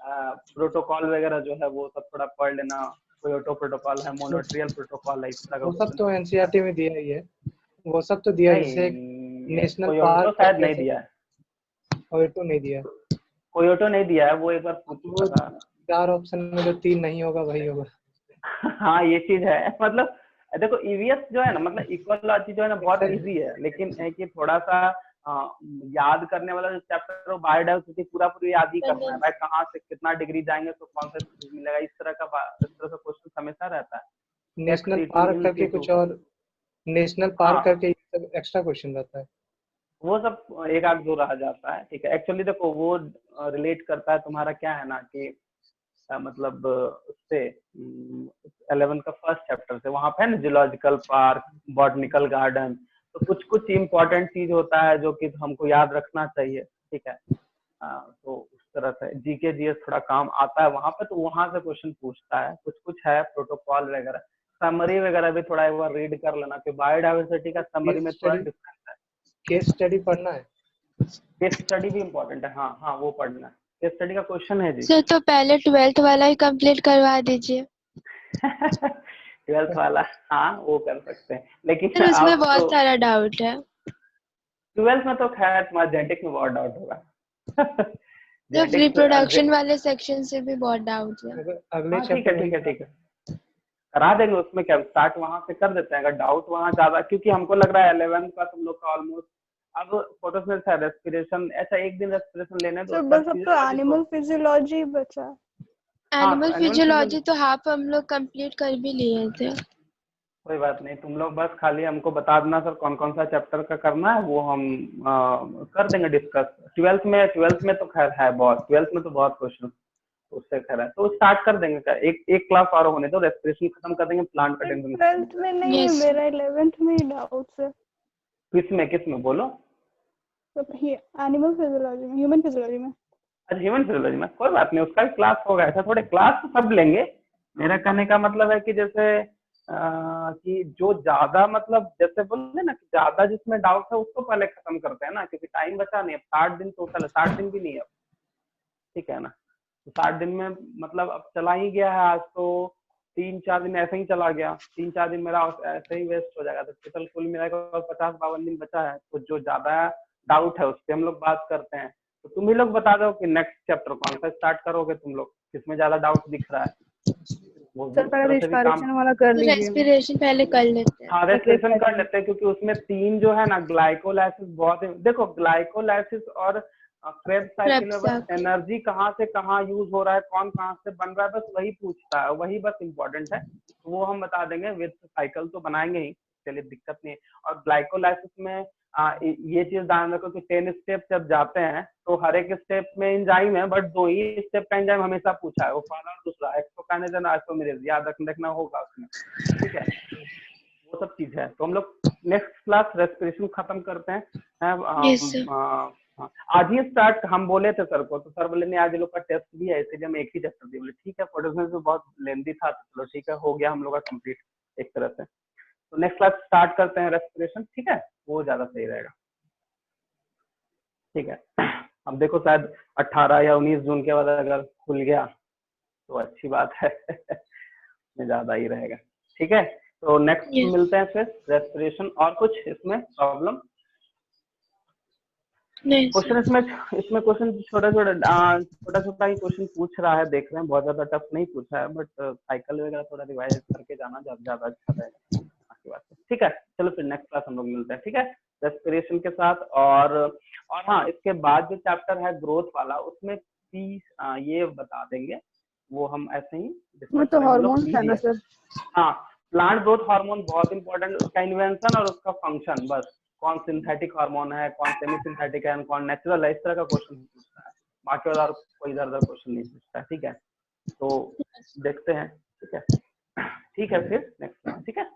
प्रोटोकॉल वगैरह जो है वो सब थोड़ा पढ़ लेना। कोयोटो प्रोटोकॉल है, मोनोट्रियल प्रोटोकॉल है, इस तरह का वो सब तो एनसीईआरटी में दिया ही है। वो सब तो दिया है, जैसे नेशनल पार्क शायद नहीं दिया है। कोयोटो नहीं दिया, कोयोटो नहीं दिया है, वो एक बार पूछा था। 4 ऑप्शन में जो 3 नहीं होगा वही होगा। हाँ ये चीज है, मतलब देखो ईवीएस जो है ना, मतलब इक्वलॉजी जो है ना बहुत इजी है, लेकिन है कि थोड़ा सा याद करने वाला जो चैप्टर है वो बायोडाइवर्सिटी पूरा याद ही करना है भाई, कहाँ से कितना डिग्री जाएंगे तो कौन सा चीज मिलेगा, इस तरह का क्वेश्चन हमेशा रहता है। नेशनल पार्क करके कुछ और, नेशनल पार्क करके सब एक्स्ट्रा क्वेश्चन रहता है, वो सब एक आध दो रह जाता है। ठीक है, एक्चुअली देखो वो रिलेट करता है तुम्हारा क्या है ना कि मतलब उससे 11 का फर्स्ट चैप्टर से, वहां पे है ना जूलॉजिकल पार्क, बॉटनिकल गार्डन, तो कुछ कुछ इम्पोर्टेंट चीज होता है जो कि हमको याद रखना चाहिए। ठीक है, तो उस तरह से जीके जीएस थोड़ा काम आता है वहां पे, तो वहां से क्वेश्चन पूछता है। कुछ कुछ है प्रोटोकॉल वगैरह, समरी वगैरह भी थोड़ा एक बार रीड कर लेना कि बायोडाइवर्सिटी का समरी में थोड़ा डिफरेंस है। केस स्टडी पढ़ना है, केस स्टडी भी इम्पोर्टेंट है। हाँ हाँ वो पढ़ना है। केस स्टडी का क्वेश्चन है जी सर तो पहले 12th वाला ही कंप्लीट करवा दीजिए। 12th वाला हाँ वो कर सकते हैं, लेकिन सर उसमें आप बहुत तो सारा डाउट है। 12th में तो खैर तुम्हारा जेनेटिक्स में बहुत डाउट होगा। तो रिप्रोडक्शन वाले सेक्शन से भी बहुत डाउट है। अगले ठीक है ठीक है ठीक है, करा देंगे। उसमें क्या, स्टार्ट वहां से कर देते हैं अगर डाउट वहां ज्यादा, क्योंकि हमको लग रहा है 11 का तुम लोग का ऑलमोस्ट अब फोटोसिंथेसिस है, रेस्पिरेशन, ऐसा एक दिन रेस्पिरेशन लेने दो। तो बस अब तो एनिमल फिजियोलॉजी बचा। एनिमल फिजियोलॉजी तो हाफ हम लोग कंप्लीट कर भी लिए थे। कोई बात नहीं, तुम लोग बस खाली हमको बता देना सर कौन कौन सा चैप्टर का करना है, वो हम कर देंगे डिस्कस। 12th में तो खैर है बहुत, 12th में तो बहुत क्वेश्चन उससे खैर है, तो स्टार्ट कर देंगे। क्या एक क्लास और होने दो, रेस्पिरेशन खत्म कर देंगे, प्लांट का टेंशन। 12th में नहीं है, मेरा 11th में ही डाउट्स है। किस में बोलो? एनिमल फिजियोलॉजी में, ह्यूमन फिजियोलॉजी में। अच्छा ह्यूमन फिजियोलॉजी में, कोई बात नहीं, उसका भी क्लास होगा। ऐसा थोड़े क्लास तो सब लेंगे। मेरा कहने का मतलब है कि जैसे कि जो ज्यादा मतलब जैसे बोले ना कि ज्यादा जिसमें डाउट है उसको पहले खत्म करते हैं ना, क्योंकि टाइम बचा नहीं। अब 60 दिन टोटल है, 60 दिन भी नहीं है अब, ठीक है ना। तो 60 दिन में मतलब अब चला ही गया है, आज तो 3-4 दिन ऐसे ही चला गया, 3-4 दिन मेरा ऐसे ही वेस्ट हो जाएगा। तो टोटल कुल मिलाकर 50-52 दिन बचा है। तो जो ज्यादा डाउट है उस पर हम लोग बात करते हैं। तो तुम ही लोग बता दो कि नेक्स्ट चैप्टर कौन सा स्टार्ट करोगे तुम लोग, किसमें ज्यादा डाउट दिख रहा है। वो सर पहले रिस्पिरेशन वाला कर लीजिए। रेस्पिरेशन पहले कर लेते हैं। हाँ रेस्पिरेशन कर लेते हैं, क्योंकि उसमें 3 जो है ना, ग्लाइकोलाइसिस बहुत है। देखो ग्लाइकोलाइसिस और क्रेब्स साइकिल में बस एनर्जी कहाँ से कहाँ यूज हो रहा है, कौन कहाँ से बन रहा है, बस वही पूछता है, वही बस इम्पोर्टेंट है। वो हम बता देंगे, विद साइकिल तो बनाएंगे ही, चलिए दिक्कत नहीं है। और ग्लाइकोलाइसिस में ये चीज ध्यान रखो कि 10 स्टेप जब जाते हैं तो हर एक स्टेप में एंजाइम है, बट 2 ही स्टेप का एंजाइम हमेशा पूछा है, वो पहला और दूसरा, एक्सोकाइनेज आइसोमेरेज, याद रखना होगा उसमें। ठीक है, वो सब चीज है। तो हम लोग नेक्स्ट क्लास रेस्पिरेशन खत्म करते हैं। आज ही स्टार्ट हम बोले थे सर को, तो सर बोले नहीं आज लोग का टेस्ट भी है, इसलिए हम एक ही चैप्टर दिए। बोले ठीक है, फोटोसिंथेसिस में बहुत लेंदी था, तो चलो ठीक है, हो गया हम लोग का कंप्लीट एक तरह से। तो नेक्स्ट क्लास स्टार्ट करते हैं रेस्पिरेशन, ठीक है, वो ज्यादा सही रहेगा। ठीक है, अब देखो शायद 18 या 19 जून के बाद अगर खुल गया तो अच्छी बात है। ज्यादा ही रहेगा। ठीक है, तो नेक्स्ट मिलते हैं फिर रेस्पिरेशन। और कुछ इसमें प्रॉब्लम? क्वेश्चन इसमें क्वेश्चन छोटा छोटा ही क्वेश्चन पूछ रहा है, देख रहे हैं, बहुत ज्यादा टफ नहीं पूछा है, बट साइकिल वगैरह थोड़ा रिवाइज करके जाना ज्यादा अच्छा रहेगा। ठीक है, चलो फिर नेक्स्ट क्लास हम लोग मिलते हैं, ठीक है, रेस्पिरेशन के साथ। और हाँ, इसके बाद जो चैप्टर है ग्रोथ वाला, उसमें प्लीज ये बता देंगे, वो हम ऐसे ही तो हार्मोन है ना सर? हाँ, प्लांट ग्रोथ हार्मोन बहुत इंपॉर्टेंट, उसका इन्वेंशन और उसका फंक्शन, बस कौन सिंथेटिक हार्मोन है, कौन सेमी सिंथेटिक है, कौन नेचुरल है, इस तरह का क्वेश्चन पूछता है। बाकी और कोई इधर क्वेश्चन नहीं पूछता है। ठीक है, तो देखते हैं। ठीक है फिर नेक्स्ट, ठीक है।